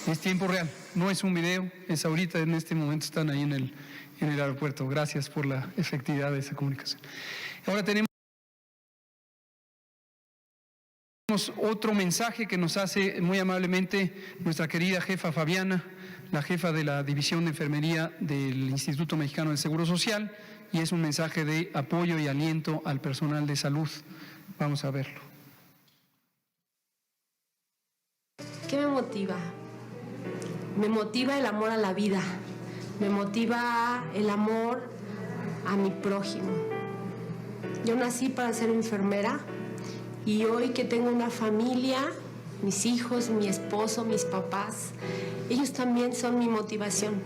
Es tiempo real, no es un video, es ahorita, en este momento están ahí en el aeropuerto. Gracias por la efectividad de esa comunicación. Ahora tenemos otro mensaje que nos hace muy amablemente nuestra querida jefa Fabiana, la jefa de la División de Enfermería del Instituto Mexicano del Seguro Social, y es un mensaje de apoyo y aliento al personal de salud. Vamos a verlo. ¿Qué me motiva? Me motiva el amor a la vida, me motiva el amor a mi prójimo. Yo nací para ser enfermera y hoy que tengo una familia, mis hijos, mi esposo, mis papás, ellos también son mi motivación,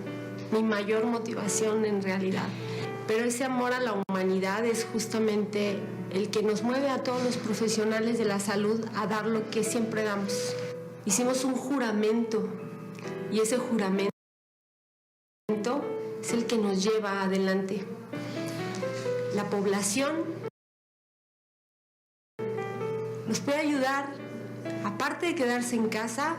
mi mayor motivación en realidad. Pero ese amor a la humanidad es justamente el que nos mueve a todos los profesionales de la salud a dar lo que siempre damos. Hicimos un juramento y ese juramento es el que nos lleva adelante. La población nos puede ayudar, aparte de quedarse en casa,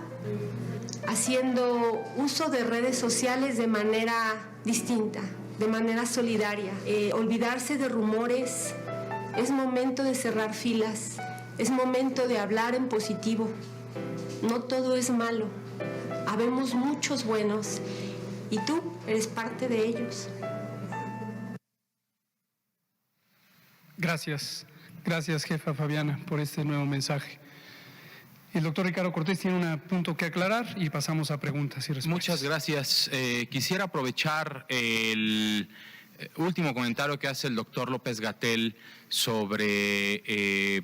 haciendo uso de redes sociales de manera distinta, de manera solidaria. Olvidarse de rumores, es momento de cerrar filas, es momento de hablar en positivo. No todo es malo, habemos muchos buenos y tú eres parte de ellos. Gracias, gracias jefa Fabiana por este nuevo mensaje. El doctor Ricardo Cortés tiene un punto que aclarar y pasamos a preguntas y respuestas. Muchas gracias. Quisiera aprovechar el último comentario que hace el doctor López-Gatell sobre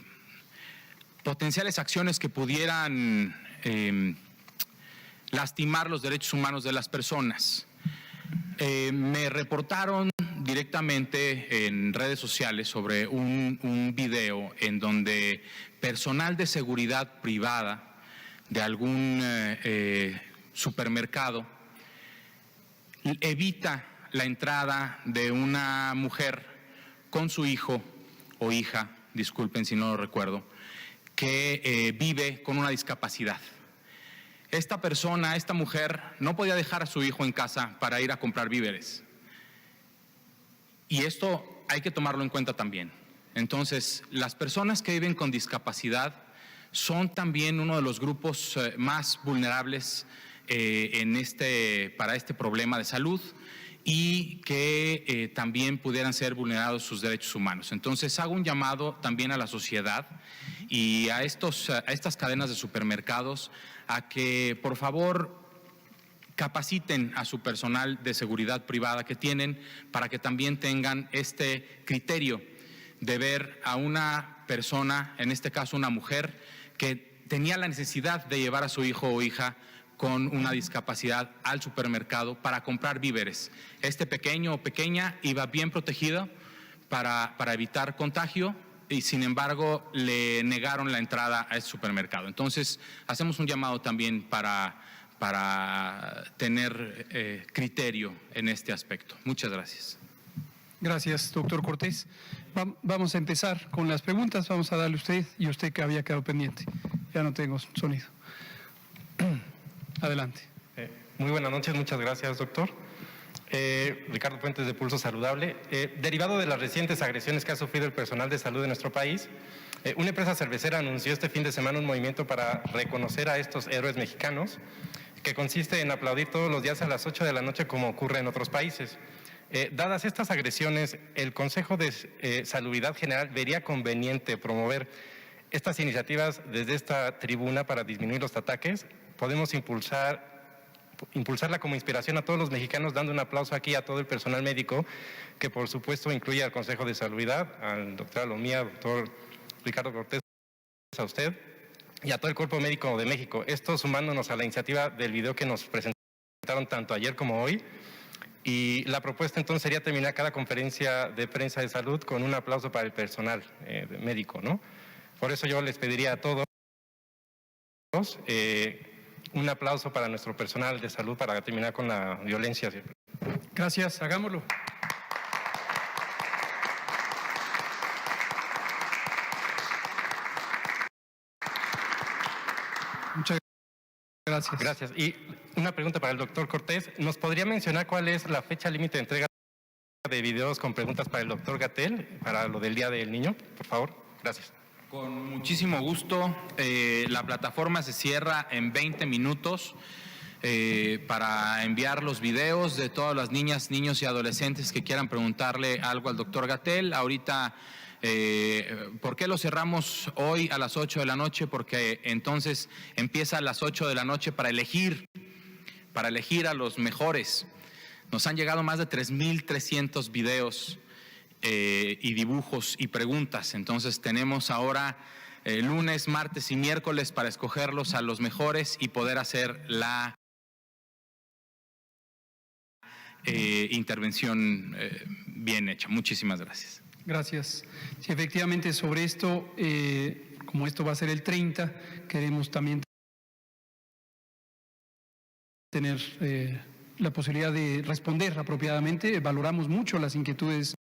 potenciales acciones que pudieran lastimar los derechos humanos de las personas. Me reportaron directamente en redes sociales sobre un video en donde personal de seguridad privada de algún supermercado evita la entrada de una mujer con su hijo o hija, disculpen si no lo recuerdo, que vive con una discapacidad. Esta persona, esta mujer, no podía dejar a su hijo en casa para ir a comprar víveres. Y esto hay que tomarlo en cuenta también. Entonces, las personas que viven con discapacidad son también uno de los grupos más vulnerables para este problema de salud y que también pudieran ser vulnerados sus derechos humanos. Entonces, hago un llamado también a la sociedad y a estas cadenas de supermercados a que, por favor, capaciten a su personal de seguridad privada que tienen para que también tengan este criterio de ver a una persona, en este caso una mujer, que tenía la necesidad de llevar a su hijo o hija con una discapacidad al supermercado para comprar víveres. Este pequeño o pequeña iba bien protegido para evitar contagio y sin embargo le negaron la entrada a ese supermercado. Entonces hacemos un llamado también para tener criterio en este aspecto. Muchas gracias. Gracias, doctor Cortés. Vamos a empezar con las preguntas. Vamos a darle a usted y a usted que había quedado pendiente. Ya no tengo sonido. Adelante. Muy buenas noches, muchas gracias, doctor. Ricardo Puentes de Pulso Saludable. Derivado de las recientes agresiones que ha sufrido el personal de salud de nuestro país, una empresa cervecera anunció este fin de semana un movimiento para reconocer a estos héroes mexicanos, que consiste en aplaudir todos los días a las 8 de la noche como ocurre en otros países. Dadas estas agresiones, el Consejo de Salubridad General vería conveniente promover estas iniciativas desde esta tribuna para disminuir los ataques. Podemos impulsarla como inspiración a todos los mexicanos, dando un aplauso aquí a todo el personal médico, que por supuesto incluye al Consejo de Salubridad, al doctor Alomía, doctor Ricardo Cortés, a usted y a todo el Cuerpo Médico de México. Esto sumándonos a la iniciativa del video que nos presentaron tanto ayer como hoy. Y la propuesta entonces sería terminar cada conferencia de prensa de salud con un aplauso para el personal médico, ¿no? Por eso yo les pediría a todos un aplauso para nuestro personal de salud para terminar con la violencia. Gracias, hagámoslo. Muchas gracias. Gracias. Y una pregunta para el doctor Cortés. ¿Nos podría mencionar cuál es la fecha límite de entrega de videos con preguntas para el doctor Gatell, para lo del Día del Niño? Por favor. Gracias. Con muchísimo gusto. La plataforma se cierra en 20 minutos para enviar los videos de todas las niñas, niños y adolescentes que quieran preguntarle algo al doctor Gatell. Ahorita, ¿por qué lo cerramos hoy a las 8 de la noche? Porque entonces empieza a las 8 de la noche para elegir a los mejores. Nos han llegado más de 3,300 videos y dibujos y preguntas. Entonces tenemos ahora lunes, martes y miércoles para escogerlos a los mejores y poder hacer la intervención bien hecha. Muchísimas gracias. Gracias. Sí, efectivamente, sobre esto, como esto va a ser el 30, queremos también tener la posibilidad de responder apropiadamente. Valoramos mucho las inquietudes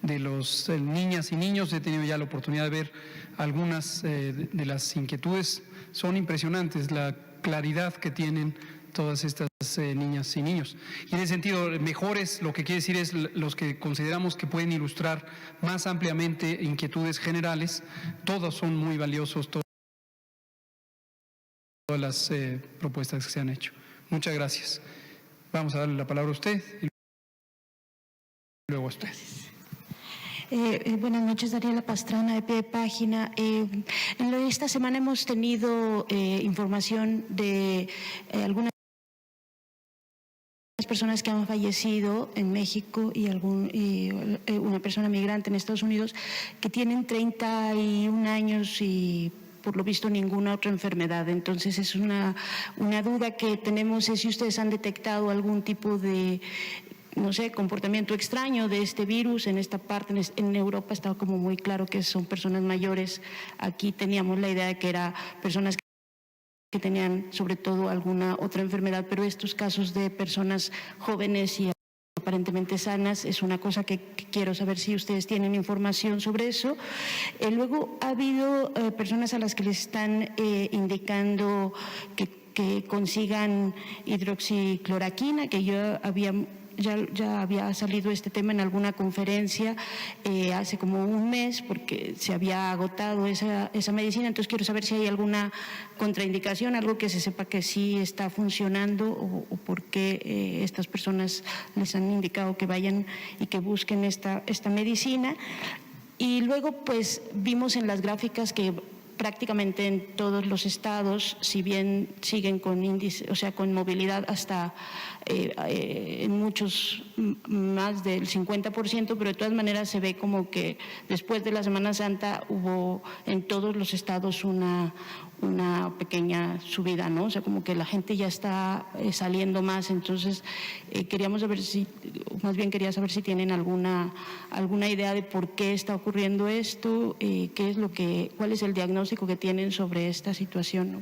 de los niñas y niños. He tenido ya la oportunidad de ver algunas de las inquietudes. Son impresionantes la claridad que tienen todas estas niñas y niños. Y en ese sentido, mejores, lo que quiere decir es los que consideramos que pueden ilustrar más ampliamente inquietudes generales. Todos son muy valiosos, todas las propuestas que se han hecho. Muchas gracias. Vamos a darle la palabra a usted y luego a usted. Buenas noches, Dariela Pastrana, de Pie de Página. Esta semana hemos tenido información de algunas personas que han fallecido en México y una persona migrante en Estados Unidos que tienen 31 años y por lo visto ninguna otra enfermedad. Entonces es una duda que tenemos, es si ustedes han detectado algún tipo de, no sé, comportamiento extraño de este virus en esta parte. En Europa estaba como muy claro que son personas mayores. Aquí teníamos la idea de que eran personas que tenían sobre todo alguna otra enfermedad, pero estos casos de personas jóvenes y aparentemente sanas es una cosa que quiero saber si ustedes tienen información sobre eso. Luego ha habido personas a las que les están indicando que consigan hidroxicloroquina, que yo ya había salido este tema en alguna conferencia hace como un mes porque se había agotado esa medicina. Entonces quiero saber si hay alguna contraindicación, algo que se sepa que sí está funcionando o por qué estas personas les han indicado que vayan y que busquen esta medicina. Y luego pues vimos en las gráficas que prácticamente en todos los estados, si bien siguen con índice, o sea, con movilidad hasta en muchos más del 50%, pero de todas maneras se ve como que después de la Semana Santa hubo en todos los estados una pequeña subida, ¿no? O sea, como que la gente ya está saliendo más. Entonces queríamos saber más bien quería saber si tienen alguna idea de por qué está ocurriendo esto, cuál es el diagnóstico que tienen sobre esta situación, ¿no?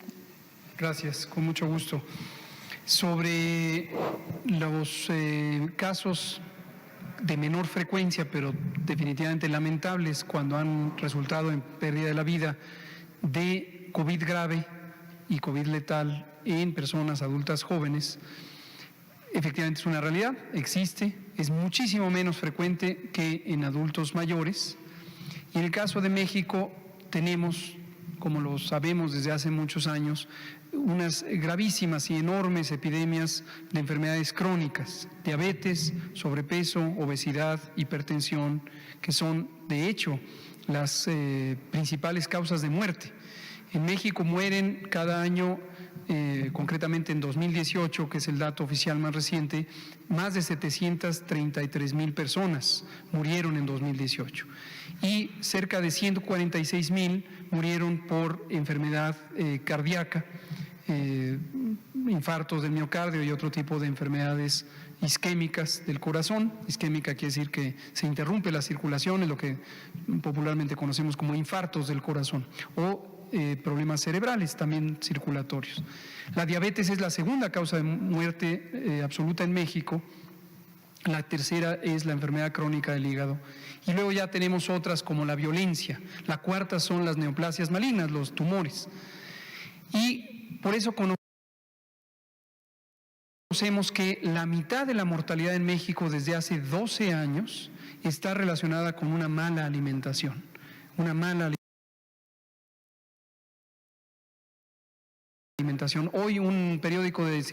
Gracias, con mucho gusto. Sobre los casos de menor frecuencia, pero definitivamente lamentables, cuando han resultado en pérdida de la vida de COVID grave y COVID letal en personas adultas jóvenes, Efectivamente es una realidad, existe, es muchísimo menos frecuente que en adultos mayores. Y en el caso de México tenemos, como lo sabemos desde hace muchos años, unas gravísimas y enormes epidemias de enfermedades crónicas, diabetes, sobrepeso, obesidad, hipertensión, que son de hecho las principales causas de muerte. En México mueren cada año, concretamente en 2018, que es el dato oficial más reciente, más de 733,000 personas murieron en 2018 y cerca de 146,000 murieron por enfermedad cardíaca, infartos del miocardio y otro tipo de enfermedades isquémicas del corazón. Isquémica quiere decir que se interrumpe la circulación, es lo que popularmente conocemos como infartos del corazón, o problemas cerebrales, también circulatorios. La diabetes es la segunda causa de muerte absoluta en México. La tercera es la enfermedad crónica del hígado. Y luego ya tenemos otras como la violencia. La cuarta son las neoplasias malignas, los tumores. Y por eso conocemos que la mitad de la mortalidad en México desde hace 12 años está relacionada con una mala alimentación. Una mala alimentación. Hoy un periódico de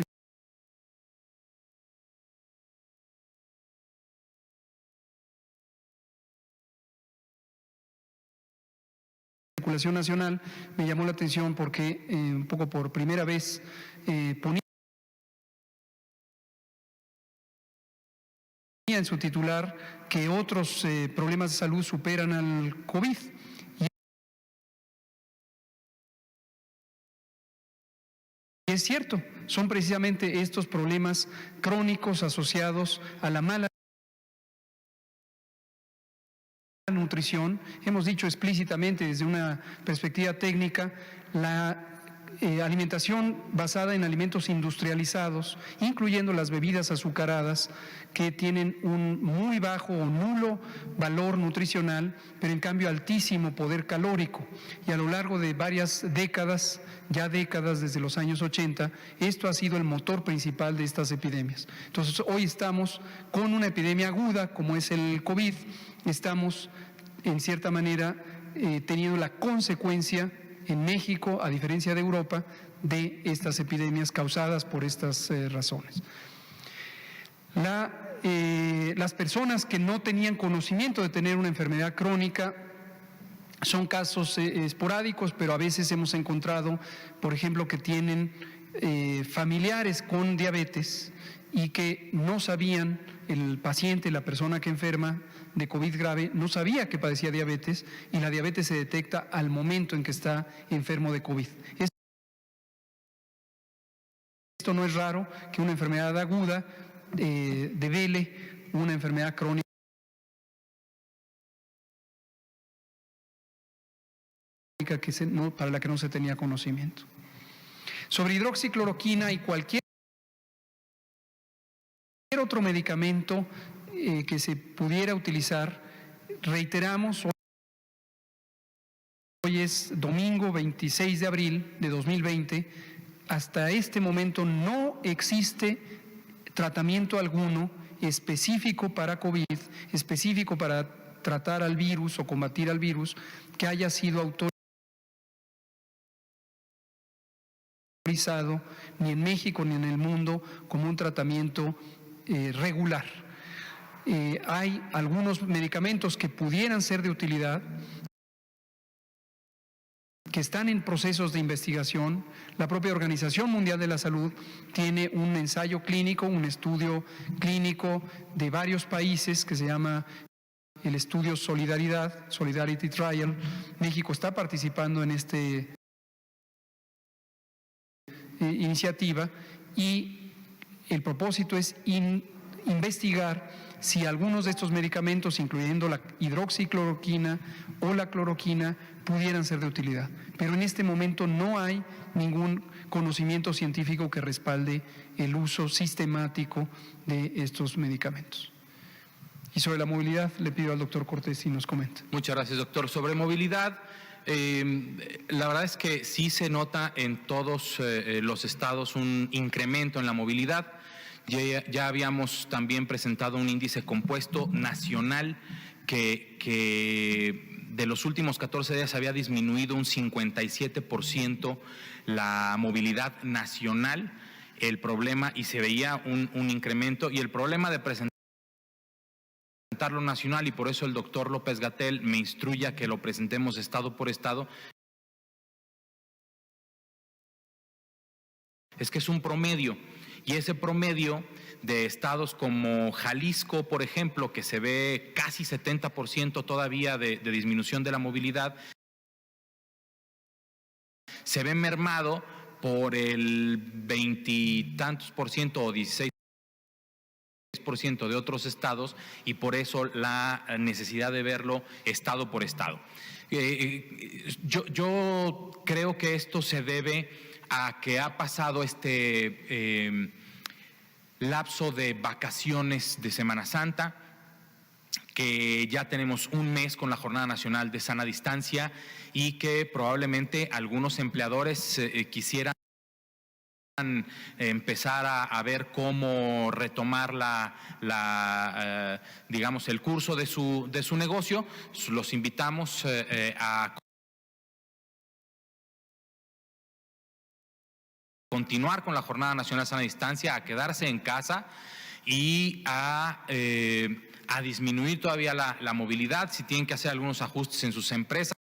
circulación nacional me llamó la atención porque un poco por primera vez ponía en su titular que otros problemas de salud superan al COVID. Y es cierto, son precisamente estos problemas crónicos asociados a la mala nutrición. Hemos dicho explícitamente desde una perspectiva técnica, la alimentación basada en alimentos industrializados, incluyendo las bebidas azucaradas, que tienen un muy bajo o nulo valor nutricional, pero en cambio altísimo poder calórico. Y a lo largo de varias décadas, ya décadas desde los años 80, esto ha sido el motor principal de estas epidemias. Entonces hoy estamos con una epidemia aguda como es el COVID, estamos en cierta manera teniendo la consecuencia en México, a diferencia de Europa, de estas epidemias causadas por estas razones. Las personas que no tenían conocimiento de tener una enfermedad crónica son casos esporádicos, pero a veces hemos encontrado, por ejemplo, que tienen familiares con diabetes y que no sabían, el paciente, la persona que enferma de COVID grave, no sabía que padecía diabetes y la diabetes se detecta al momento en que está enfermo de COVID. Esto no es raro que una enfermedad aguda devele una enfermedad crónica para la que no se tenía conocimiento. Sobre hidroxicloroquina y cualquier otro medicamento que se pudiera utilizar, reiteramos, hoy es domingo 26 de abril de 2020, hasta este momento no existe tratamiento alguno específico para COVID, específico para tratar al virus o combatir al virus, que haya sido autorizado ni en México ni en el mundo como un tratamiento regular. Hay algunos medicamentos que pudieran ser de utilidad, que están en procesos de investigación. La propia Organización Mundial de la Salud tiene un ensayo clínico, un estudio clínico de varios países que se llama el estudio Solidaridad, Solidarity Trial. México está participando en esta iniciativa y el propósito es investigar si algunos de estos medicamentos, incluyendo la hidroxicloroquina o la cloroquina, pudieran ser de utilidad. Pero en este momento no hay ningún conocimiento científico que respalde el uso sistemático de estos medicamentos. Y sobre la movilidad, le pido al doctor Cortés si nos comenta. Muchas gracias, doctor. Sobre movilidad, la verdad es que sí se nota en todos los estados un incremento en la movilidad. Ya habíamos también presentado un índice compuesto nacional que de los últimos 14 días había disminuido un 57% la movilidad nacional, el problema, y se veía un incremento, y el problema de presentarlo nacional, y por eso el doctor López-Gatell me instruye a que lo presentemos estado por estado, es que es un promedio, y ese promedio de estados como Jalisco, por ejemplo, que se ve casi 70% todavía de disminución de la movilidad, se ve mermado por el 20 y tantos por ciento o 16% de otros estados, y por eso la necesidad de verlo estado por estado. Yo creo que esto se debe a que ha pasado este lapso de vacaciones de Semana Santa, que ya tenemos un mes con la Jornada Nacional de Sana Distancia y que probablemente algunos empleadores quisieran empezar a ver cómo retomar digamos, el curso de su negocio. Los invitamos a continuar con la Jornada Nacional de Sana Distancia, a quedarse en casa y a disminuir todavía la movilidad, si tienen que hacer algunos ajustes en sus empresas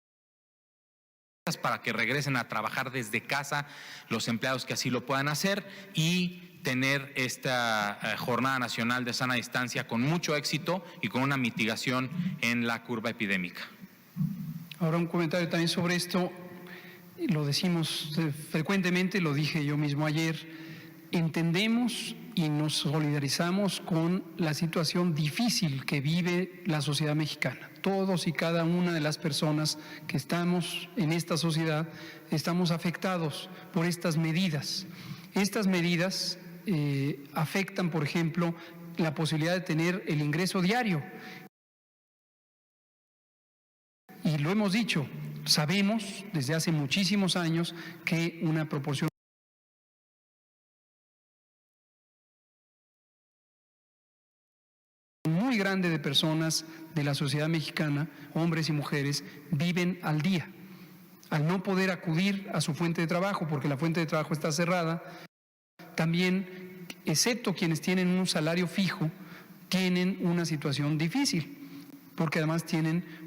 para que regresen a trabajar desde casa los empleados que así lo puedan hacer, y tener esta Jornada Nacional de Sana Distancia con mucho éxito y con una mitigación en la curva epidémica. Ahora un comentario también sobre esto. Lo decimos frecuentemente, lo dije yo mismo ayer, entendemos y nos solidarizamos con la situación difícil que vive la sociedad mexicana. Todos y cada una de las personas que estamos en esta sociedad estamos afectados por estas medidas. Estas medidas afectan, por ejemplo, la posibilidad de tener el ingreso diario. Y lo hemos dicho, sabemos desde hace muchísimos años que una proporción muy grande de personas de la sociedad mexicana, hombres y mujeres, viven al día, al no poder acudir a su fuente de trabajo, porque la fuente de trabajo está cerrada. También, excepto quienes tienen un salario fijo, tienen una situación difícil, porque además tienen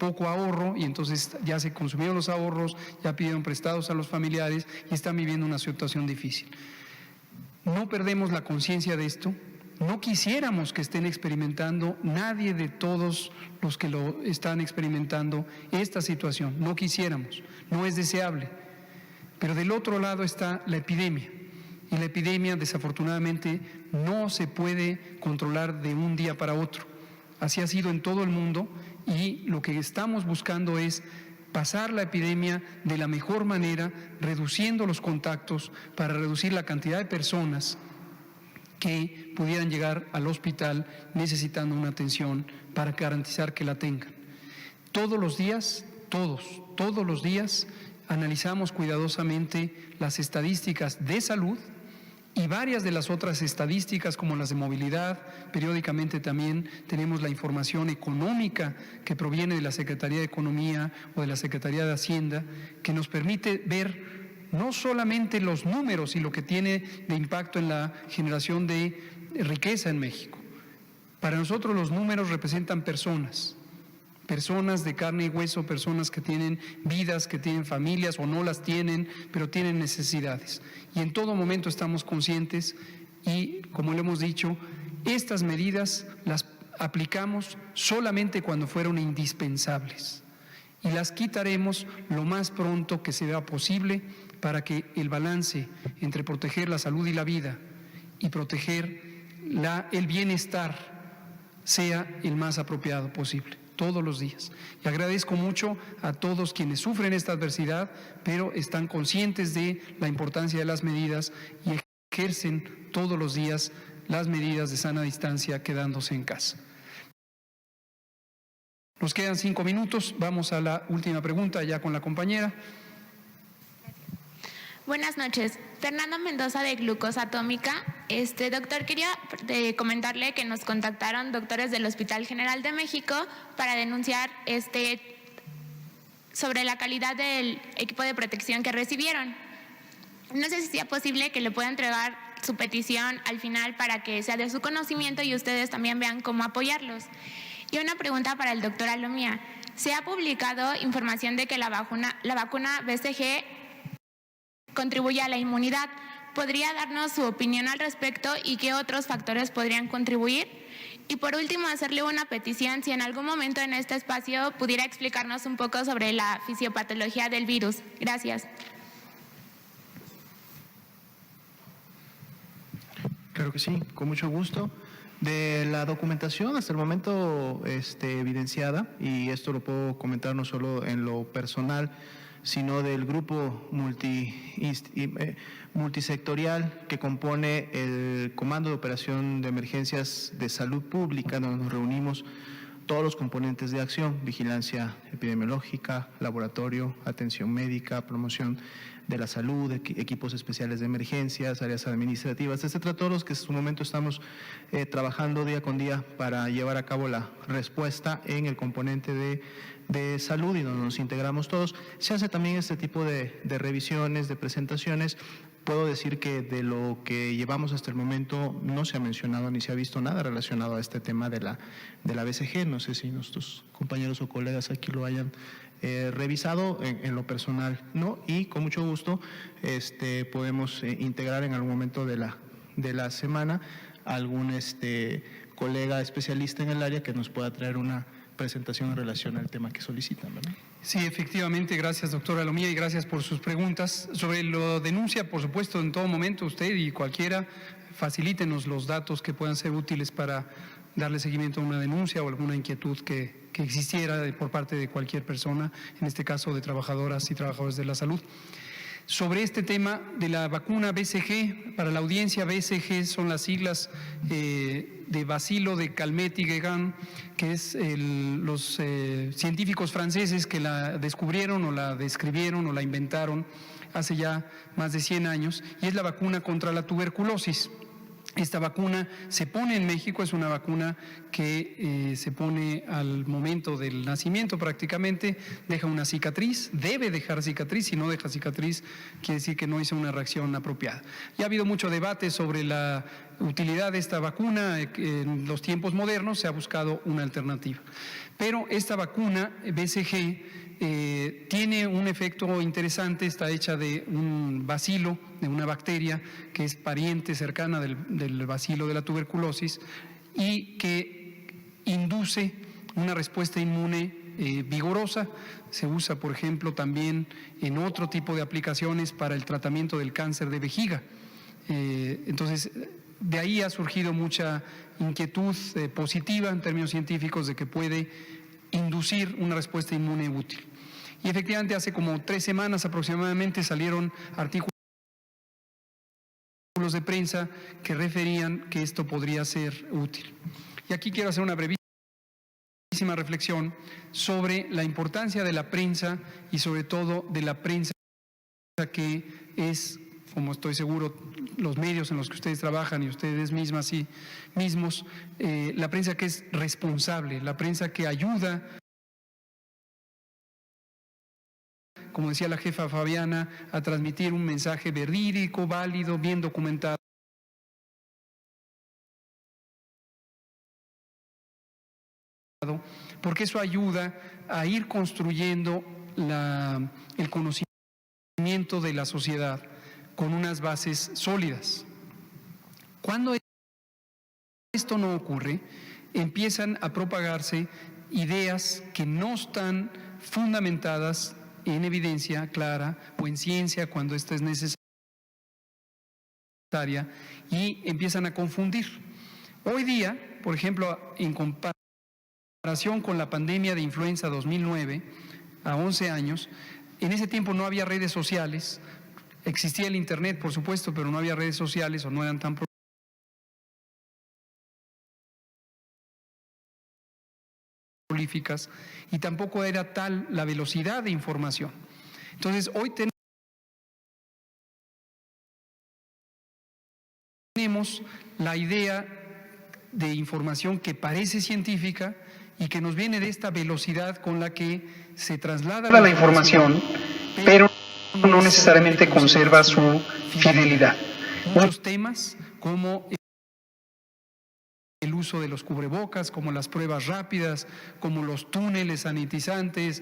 poco ahorro, y entonces ya se consumieron los ahorros, ya pidieron prestados a los familiares y están viviendo una situación difícil. No perdemos la conciencia de esto. No quisiéramos que estén experimentando nadie de todos los que lo están experimentando esta situación. No quisiéramos, no es deseable. Pero del otro lado está la epidemia. Y la epidemia, desafortunadamente, no se puede controlar de un día para otro. Así ha sido en todo el mundo, y lo que estamos buscando es pasar la epidemia de la mejor manera, reduciendo los contactos para reducir la cantidad de personas que pudieran llegar al hospital necesitando una atención para garantizar que la tengan. Todos los días, todos los días, analizamos cuidadosamente las estadísticas de salud y varias de las otras estadísticas, como las de movilidad. Periódicamente también tenemos la información económica que proviene de la Secretaría de Economía o de la Secretaría de Hacienda, que nos permite ver no solamente los números y lo que tiene de impacto en la generación de riqueza en México. Para nosotros los números representan personas de carne y hueso, personas que tienen vidas, que tienen familias o no las tienen, pero tienen necesidades. Y en todo momento estamos conscientes y, como le hemos dicho, estas medidas las aplicamos solamente cuando fueron indispensables y las quitaremos lo más pronto que sea posible para que el balance entre proteger la salud y la vida y proteger el bienestar sea el más apropiado posible, todos los días. Y agradezco mucho a todos quienes sufren esta adversidad, pero están conscientes de la importancia de las medidas y ejercen todos los días las medidas de sana distancia quedándose en casa. Nos quedan 5 minutos, vamos a la última pregunta ya con la compañera. Buenas noches, Fernando Mendoza de Glucosa Atómica. Doctor, quería comentarle que nos contactaron doctores del Hospital General de México para denunciar sobre la calidad del equipo de protección que recibieron. No sé si sea posible que le pueda entregar su petición al final para que sea de su conocimiento y ustedes también vean cómo apoyarlos. Y una pregunta para el doctor Alomía. Se ha publicado información de que la vacuna BCG contribuye a la inmunidad. ¿Podría darnos su opinión al respecto y qué otros factores podrían contribuir? Y por último, hacerle una petición, si en algún momento en este espacio pudiera explicarnos un poco sobre la fisiopatología del virus. Gracias. Claro que sí, con mucho gusto. De la documentación hasta el momento evidenciada, y esto lo puedo comentar no solo en lo personal, sino del grupo multisectorial que compone el Comando de Operación de Emergencias de Salud Pública, donde nos reunimos todos los componentes de acción: vigilancia epidemiológica, laboratorio, atención médica, promoción de la salud, equipos especiales de emergencias, áreas administrativas, etcétera, todos los que en su momento estamos trabajando día con día para llevar a cabo la respuesta en el componente de salud, y donde nos integramos todos. Se hace también este tipo de revisiones, de presentaciones. Puedo decir que de lo que llevamos hasta el momento no se ha mencionado ni se ha visto nada relacionado a este tema de la BCG. No sé si nuestros compañeros o colegas aquí lo hayan revisado. En lo personal no, y con mucho gusto podemos integrar en algún momento de la semana algún colega especialista en el área que nos pueda traer una presentación en relación al tema que solicitan, ¿verdad? Sí, efectivamente, gracias, doctora Alomía, y gracias por sus preguntas. Sobre la denuncia, por supuesto, en todo momento usted y cualquiera, facilítenos los datos que puedan ser útiles para darle seguimiento a una denuncia o alguna inquietud que existiera por parte de cualquier persona, en este caso de trabajadoras y trabajadores de la salud. Sobre este tema de la vacuna BCG, para la audiencia, BCG son las siglas de bacilo de Calmette-Guerin, que es los científicos franceses que la descubrieron o la describieron o la inventaron hace ya más de 100 años, y es la vacuna contra la tuberculosis. Esta vacuna se pone en México, es una vacuna que se pone al momento del nacimiento prácticamente, deja una cicatriz, debe dejar cicatriz, si no deja cicatriz quiere decir que no hizo una reacción apropiada. Ya ha habido mucho debate sobre la utilidad de esta vacuna. En los tiempos modernos se ha buscado una alternativa, pero esta vacuna BCG tiene un efecto interesante. Está hecha de un bacilo, de una bacteria que es pariente cercana del bacilo de la tuberculosis y que induce una respuesta inmune vigorosa. Se usa, por ejemplo, también en otro tipo de aplicaciones para el tratamiento del cáncer de vejiga. Entonces, de ahí ha surgido mucha inquietud positiva en términos científicos de que puede inducir una respuesta inmune útil. Y efectivamente hace como 3 semanas aproximadamente salieron artículos de prensa que referían que esto podría ser útil. Y aquí quiero hacer una brevísima reflexión sobre la importancia de la prensa y sobre todo de la prensa que es, como estoy seguro, los medios en los que ustedes trabajan y ustedes mismos, la prensa que es responsable, la prensa que ayuda, como decía la jefa Fabiana, a transmitir un mensaje verídico, válido, bien documentado. Porque eso ayuda a ir construyendo el conocimiento de la sociedad con unas bases sólidas. Cuando esto no ocurre, empiezan a propagarse ideas que no están fundamentadas en evidencia clara o en ciencia cuando esta es necesaria, y empiezan a confundir. Hoy día, por ejemplo, en comparación con la pandemia de influenza 2009, a 11 años, en ese tiempo no había redes sociales. Existía el internet, por supuesto, pero no había redes sociales o no eran tan prolíficas, y tampoco era tal la velocidad de información. Entonces, hoy tenemos tenemos la idea de información que parece científica y que nos viene de esta velocidad con la que se traslada la información, pero no necesariamente conserva su fidelidad. Muchos temas como el uso de los cubrebocas, como las pruebas rápidas, como los túneles sanitizantes,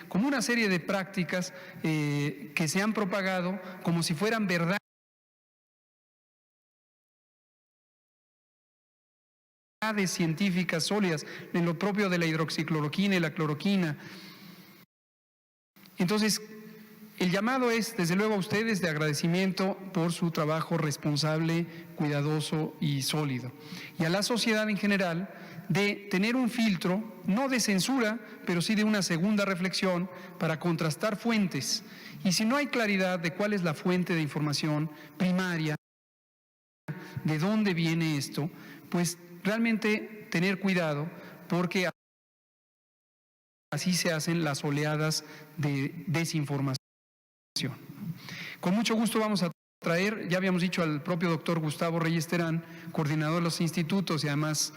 como una serie de prácticas que se han propagado como si fueran verdades científicas sólidas, en lo propio de la hidroxicloroquina y la cloroquina. Entonces, el llamado es, desde luego, a ustedes de agradecimiento por su trabajo responsable, cuidadoso y sólido. Y a la sociedad en general, de tener un filtro, no de censura, pero sí de una segunda reflexión para contrastar fuentes. Y si no hay claridad de cuál es la fuente de información primaria, de dónde viene esto, pues realmente tener cuidado, porque así se hacen las oleadas de desinformación. Con mucho gusto vamos a traer, ya habíamos dicho, al propio doctor Gustavo Reyes Terán, coordinador de los institutos y además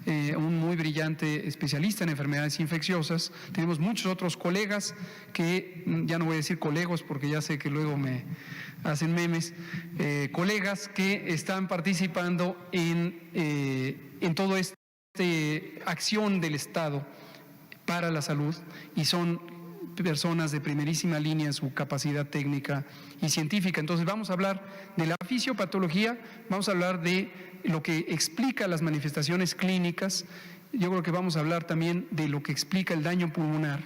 un muy brillante especialista en enfermedades infecciosas. Tenemos muchos otros colegas que, ya no voy a decir colegos porque ya sé que luego me hacen memes, colegas que están participando en todo este acción del Estado para la salud y son personas de primerísima línea en su capacidad técnica y científica. Entonces vamos a hablar de la fisiopatología, vamos a hablar de lo que explica las manifestaciones clínicas, yo creo que vamos a hablar también de lo que explica el daño pulmonar,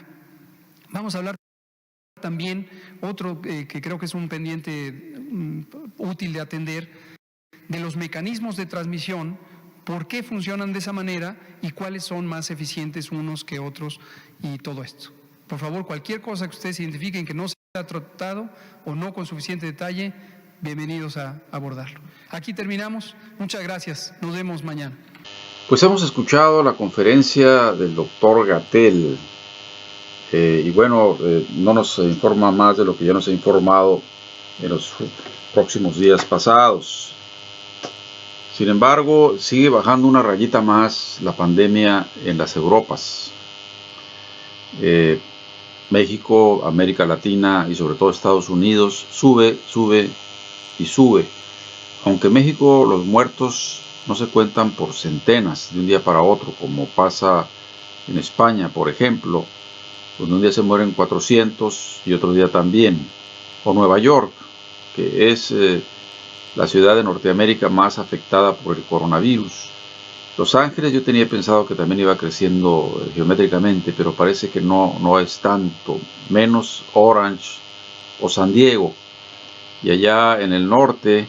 vamos a hablar también otro que creo que es un pendiente útil de atender, de los mecanismos de transmisión, por qué funcionan de esa manera y cuáles son más eficientes unos que otros y todo esto. Por favor, cualquier cosa que ustedes identifiquen que no se ha tratado o no con suficiente detalle, bienvenidos a abordarlo. Aquí terminamos. Muchas gracias. Nos vemos mañana. Pues hemos escuchado la conferencia del doctor Gatell. Y bueno, no nos informa más de lo que ya nos ha informado en los próximos días pasados. Sin embargo, sigue bajando una rayita más la pandemia en las Europas. México, América Latina y sobre todo Estados Unidos sube y sube. Aunque en México los muertos no se cuentan por centenas de un día para otro, como pasa en España, por ejemplo, donde un día se mueren 400 y otro día también. O Nueva York, que es la ciudad de Norteamérica más afectada por el coronavirus. Los Ángeles yo tenía pensado que también iba creciendo geométricamente, pero parece que no es tanto, menos Orange o San Diego. Y allá en el norte,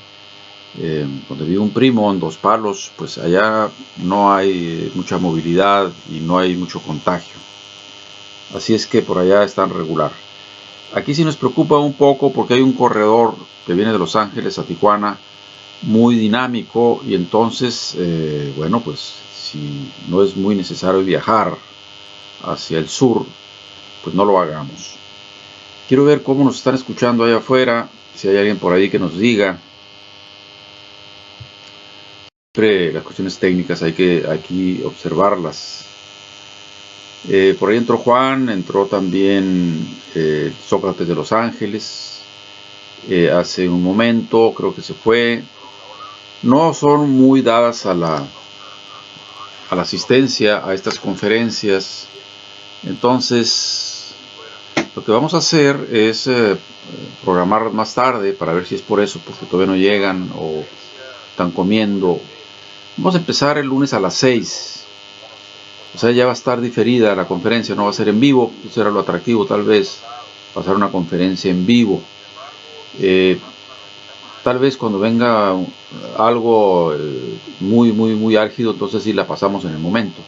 donde vive un primo en Dos Palos, pues allá no hay mucha movilidad y no hay mucho contagio. Así es que por allá están regular. Aquí sí nos preocupa un poco porque hay un corredor que viene de Los Ángeles a Tijuana muy dinámico y entonces, bueno, pues si no es muy necesario viajar hacia el sur, pues no lo hagamos. Quiero ver cómo nos están escuchando allá afuera, si hay alguien por ahí que nos diga. Siempre las cuestiones técnicas hay que aquí observarlas. Por ahí entró Juan, entró también Sócrates de Los Ángeles, hace un momento creo que se fue. No son muy dadas a la asistencia a estas conferencias, entonces lo que vamos a hacer es programar más tarde para ver si es por eso, porque todavía no llegan o están comiendo. Vamos a empezar el lunes a las 6. O sea, ya va a estar diferida la conferencia, no va a ser en vivo. Eso era lo atractivo, tal vez, pasar una conferencia en vivo. Tal vez cuando venga algo muy álgido, entonces sí la pasamos en el momento.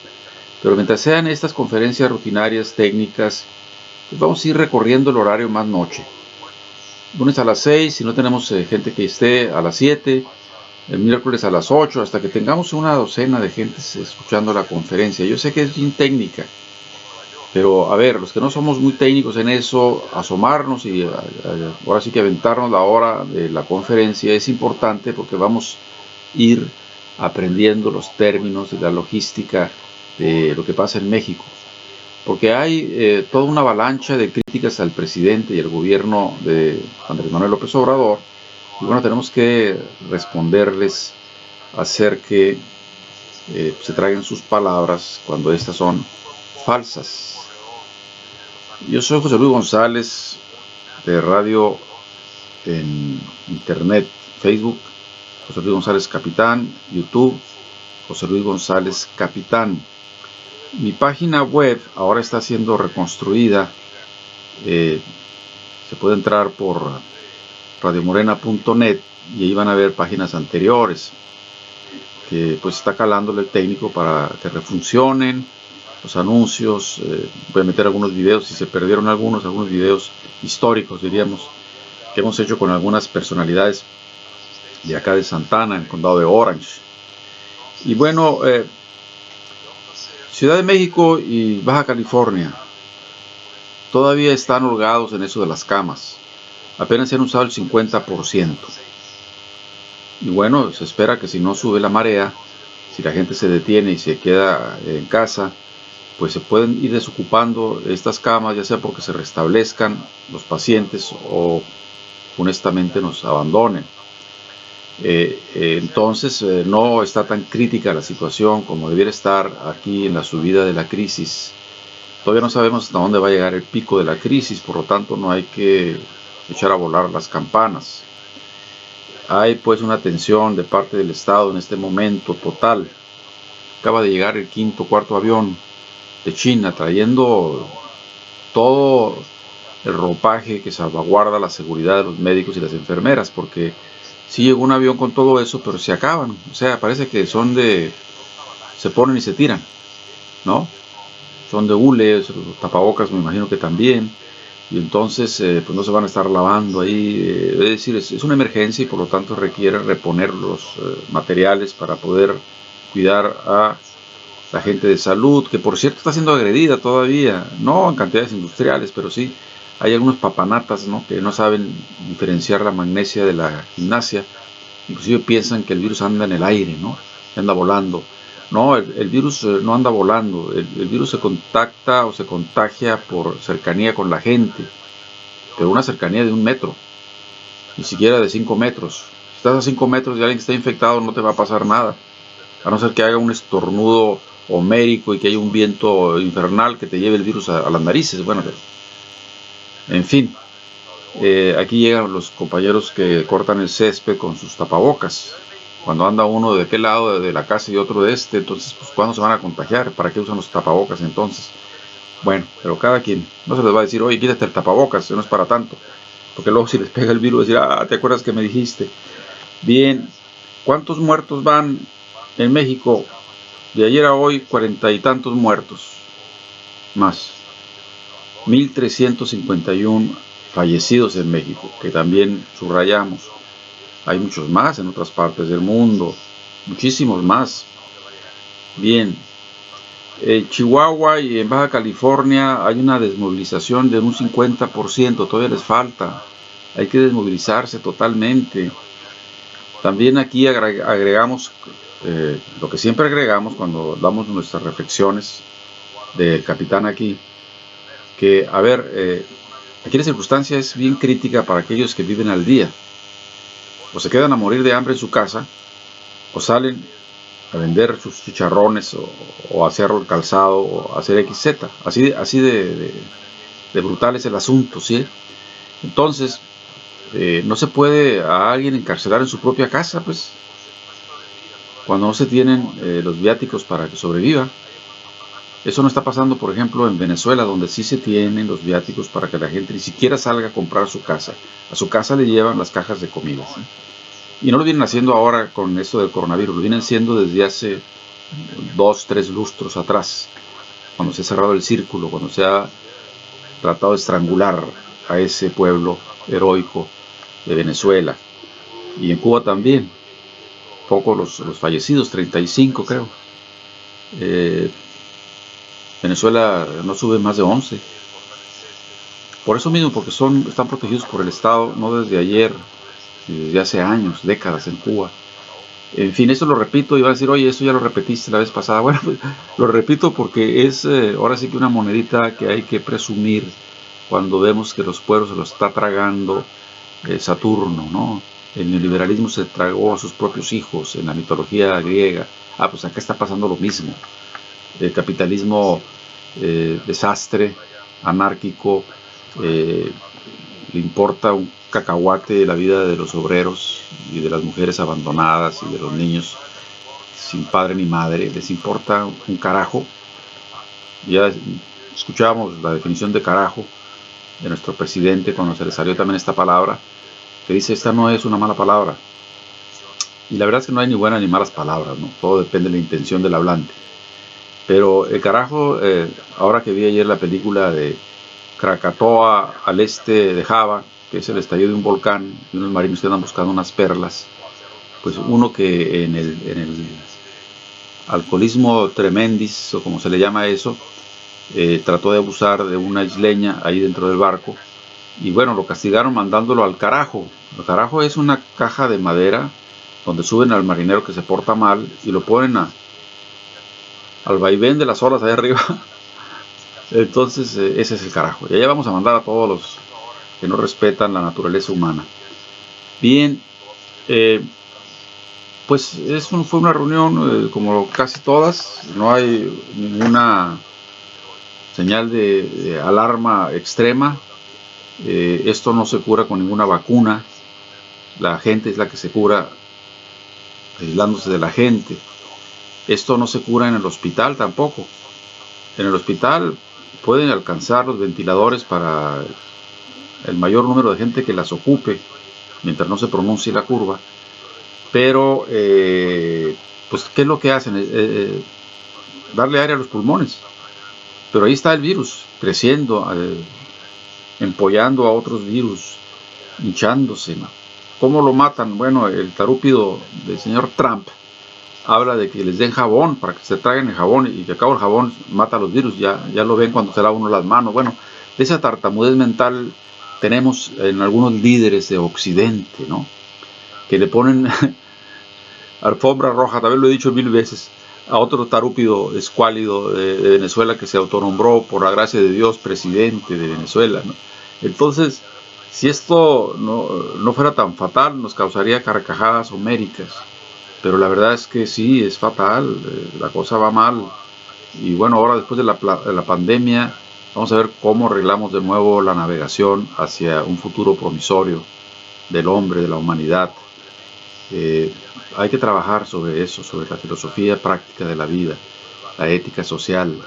Pero mientras sean estas conferencias rutinarias, técnicas, pues vamos a ir recorriendo el horario más noche. Lunes a las 6, si no tenemos gente que esté a las 7. El miércoles a las 8, hasta que tengamos una docena de gente escuchando la conferencia. Yo sé que es bien técnica, Pero a ver, los que no somos muy técnicos en eso, asomarnos y ahora sí que aventarnos la hora de la conferencia es importante porque vamos a ir aprendiendo los términos y la logística de lo que pasa en México. Porque hay toda una avalancha de críticas al presidente y al gobierno de Andrés Manuel López Obrador. Y bueno, tenemos que responderles, hacer que se traguen sus palabras cuando estas son falsas. Yo soy José Luis González, de radio en internet, Facebook, José Luis González Capitán, YouTube, José Luis González Capitán. Mi página web ahora está siendo reconstruida. Se puede entrar por radiomorena.net y ahí van a ver páginas anteriores que pues está calándole el técnico para que refuncionen los anuncios. Voy a meter algunos videos, si se perdieron algunos videos históricos, diríamos, que hemos hecho con algunas personalidades de acá de Santana, en el condado de Orange. Y bueno, Ciudad de México y Baja California todavía están holgados en eso de las camas. Apenas se han usado el 50%. Y bueno, se espera que si no sube la marea, si la gente se detiene y se queda en casa, pues se pueden ir desocupando estas camas, ya sea porque se restablezcan los pacientes o honestamente nos abandonen. Entonces no está tan crítica la situación como debiera estar aquí en la subida de la crisis. Todavía no sabemos hasta dónde va a llegar el pico de la crisis, por lo tanto no hay que echar a volar las campanas. Hay pues una tensión de parte del Estado en este momento total. Acaba de llegar el cuarto avión de China trayendo todo el ropaje que salvaguarda la seguridad de los médicos y las enfermeras, porque sí llegó un avión con todo eso, pero se acaban. O sea, parece que son se ponen y se tiran, ¿no? Son de hule, los tapabocas me imagino que también. Y entonces pues no se van a estar lavando ahí. Es decir, es una emergencia y por lo tanto requiere reponer los materiales para poder cuidar a la gente de salud, que por cierto está siendo agredida todavía, no en cantidades industriales, pero sí hay algunos papanatas, ¿no?, que no saben diferenciar la magnesia de la gimnasia. Inclusive piensan que el virus anda en el aire, ¿no?, que anda volando. No, el virus no anda volando. El virus se contacta o se contagia por cercanía con la gente, pero una cercanía de 1 metro, ni siquiera de 5 metros. Si estás a 5 metros de alguien que está infectado, no te va a pasar nada, a no ser que haga un estornudo homérico y que haya un viento infernal que te lleve el virus a las narices. Bueno, en fin, aquí llegan los compañeros que cortan el césped con sus tapabocas. Cuando anda uno de aquel lado de la casa y otro de este, entonces, pues, ¿cuándo se van a contagiar? ¿Para qué usan los tapabocas entonces? Bueno, pero cada quien, no se les va a decir, oye, quítate el tapabocas, no es para tanto, porque luego si les pega el virus, decir, ¿te acuerdas que me dijiste? Bien, ¿cuántos muertos van en México? De ayer a hoy, 40 y tantos muertos, más 1,351 fallecidos en México, que también subrayamos. Hay muchos más en otras partes del mundo, muchísimos más. Bien, en Chihuahua y en Baja California hay una desmovilización de un 50%, todavía les falta. Hay que desmovilizarse totalmente. También aquí agregamos lo que siempre agregamos cuando damos nuestras reflexiones del capitán aquí, que, a ver, aquí la circunstancia es bien crítica para aquellos que viven al día. O se quedan a morir de hambre en su casa, o salen a vender sus chicharrones, o a hacer el calzado, o a hacer XZ. Así de brutal es el asunto, ¿sí? Entonces, no se puede a alguien encarcelar en su propia casa, pues, cuando no se tienen los viáticos para que sobreviva. Eso no está pasando, por ejemplo, en Venezuela, donde sí se tienen los viáticos para que la gente ni siquiera salga a comprar a su casa. A su casa le llevan las cajas de comida, ¿sí? Y no lo vienen haciendo ahora con esto del coronavirus, lo vienen haciendo desde hace 2, 3 lustros atrás, cuando se ha cerrado el círculo, cuando se ha tratado de estrangular a ese pueblo heroico de Venezuela. Y en Cuba también, pocos los fallecidos, 35 creo. Venezuela no sube más de 11. Por eso mismo, porque están protegidos por el Estado, no desde ayer, desde hace años, décadas en Cuba. En fin, eso lo repito, y van a decir, oye, eso ya lo repetiste la vez pasada. Bueno, pues, lo repito porque es ahora sí que una monedita que hay que presumir cuando vemos que los pueblos se los está tragando Saturno, ¿no? El neoliberalismo se tragó a sus propios hijos en la mitología griega. Pues acá está pasando lo mismo. El capitalismo desastre, anárquico, le importa un cacahuate la vida de los obreros y de las mujeres abandonadas y de los niños sin padre ni madre, les importa un carajo. Ya escuchábamos la definición de carajo de nuestro presidente cuando se le salió también esta palabra, que dice, esta no es una mala palabra. Y la verdad es que no hay ni buenas ni malas palabras, ¿no? Todo depende de la intención del hablante. Pero el carajo, ahora que vi ayer la película de Krakatoa al este de Java, que es el estallido de un volcán, y unos marinos que andan buscando unas perlas, pues uno que en el alcoholismo tremendis, o como se le llama eso, trató de abusar de una isleña ahí dentro del barco, y bueno, lo castigaron mandándolo al carajo. El carajo es una caja de madera donde suben al marinero que se porta mal y lo ponen al vaivén de las olas allá arriba. Entonces ese es el carajo. Y allá vamos a mandar a todos los que no respetan la naturaleza humana. Bien, pues fue una reunión como casi todas. No hay ninguna señal de alarma extrema. Esto no se cura con ninguna vacuna. La gente es la que se cura aislándose de la gente. Esto no se cura en el hospital tampoco. En el hospital pueden alcanzar los ventiladores para el mayor número de gente que las ocupe mientras no se pronuncie la curva. Pero, pues, ¿qué es lo que hacen? Darle aire a los pulmones. Pero ahí está el virus creciendo, empollando a otros virus, hinchándose, ¿no? ¿Cómo lo matan? Bueno, el tarúpido del señor Trump habla de que les den jabón para que se traguen el jabón y que al cabo el jabón mata a los virus. Ya lo ven cuando se lava uno las manos. Bueno, de esa tartamudez mental tenemos en algunos líderes de Occidente, ¿no? Que le ponen alfombra roja, también lo he dicho 1000 veces, a otro tarúpido escuálido de Venezuela que se autonombró por la gracia de Dios presidente de Venezuela, ¿no? Entonces, si esto no fuera tan fatal, nos causaría carcajadas homéricas. Pero la verdad es que sí, es fatal, la cosa va mal. Y bueno, ahora después de la pandemia, vamos a ver cómo arreglamos de nuevo la navegación hacia un futuro promisorio del hombre, de la humanidad. Hay que trabajar sobre eso, sobre la filosofía práctica de la vida, la ética social.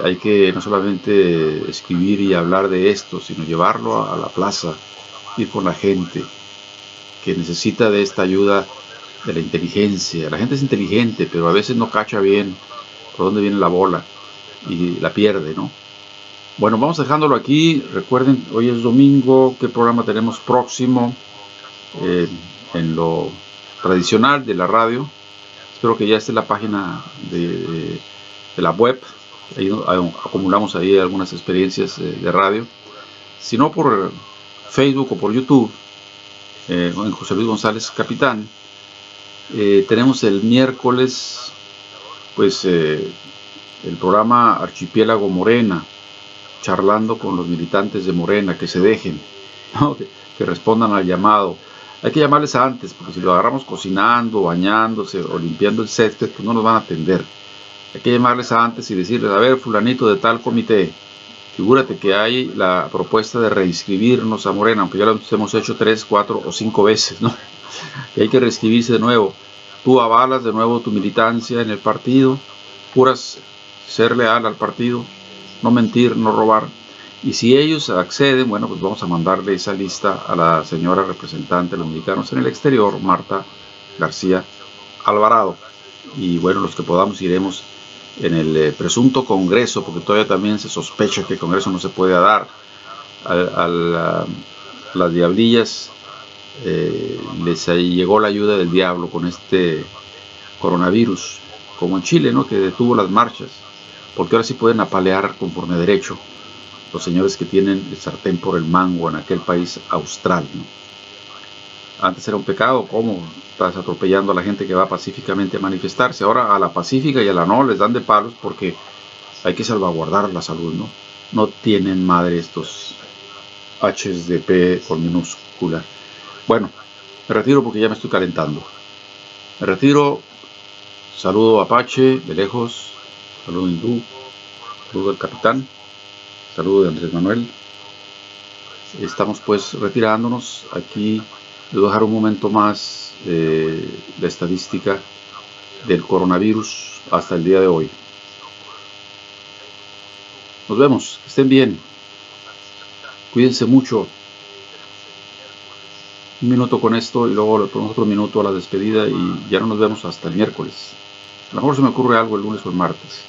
Hay que no solamente escribir y hablar de esto, sino llevarlo a la plaza, ir con la gente que necesita de esta ayuda de la inteligencia. La gente es inteligente, pero a veces no cacha bien por dónde viene la bola y la pierde, ¿no? Bueno, vamos dejándolo aquí. Recuerden, hoy es domingo. ¿Qué programa tenemos próximo? En lo tradicional de la radio. Espero que ya esté la página de la web. Ahí acumulamos ahí algunas experiencias de radio. Si no, por Facebook o por YouTube, en José Luis González Capitán. Tenemos el miércoles, pues, el programa Archipiélago Morena, charlando con los militantes de Morena, que se dejen, ¿no? que respondan al llamado. Hay que llamarles antes, porque si lo agarramos cocinando, bañándose o limpiando el césped, pues no nos van a atender. Hay que llamarles antes y decirles, a ver, fulanito de tal comité, figúrate que hay la propuesta de reinscribirnos a Morena, aunque ya lo hemos hecho 3, 4 o 5 veces, ¿no? Que hay que reinscribirse de nuevo. Tú avalas de nuevo tu militancia en el partido, juras ser leal al partido, no mentir, no robar. Y si ellos acceden, bueno, pues vamos a mandarle esa lista a la señora representante de los mexicanos en el exterior, Marta García Alvarado. Y bueno, los que podamos iremos en el presunto Congreso, porque todavía también se sospecha que el Congreso no se puede dar. Las diablillas les llegó la ayuda del diablo con este coronavirus, como en Chile, ¿no? Que detuvo las marchas. porque ahora sí pueden apalear conforme a derecho los señores que tienen el sartén por el mango en aquel país austral, ¿no? Antes era un pecado, ¿cómo? Estás atropellando a la gente que va pacíficamente a manifestarse. Ahora a la pacífica y a la no les dan de palos porque hay que salvaguardar la salud, ¿no? No tienen madre estos H's de P con minúscula. Bueno, me retiro porque ya me estoy calentando. Me retiro. Saludo Apache de lejos. Saludo Hindú. Saludo del capitán. Saludo de Andrés Manuel. Estamos pues retirándonos. Aquí les voy a dejar un momento más la estadística del coronavirus hasta el día de hoy. Nos vemos, que estén bien. Cuídense mucho. Un minuto con esto y luego le ponemos otro minuto a la despedida y ya no nos vemos hasta el miércoles. A lo mejor se me ocurre algo el lunes o el martes.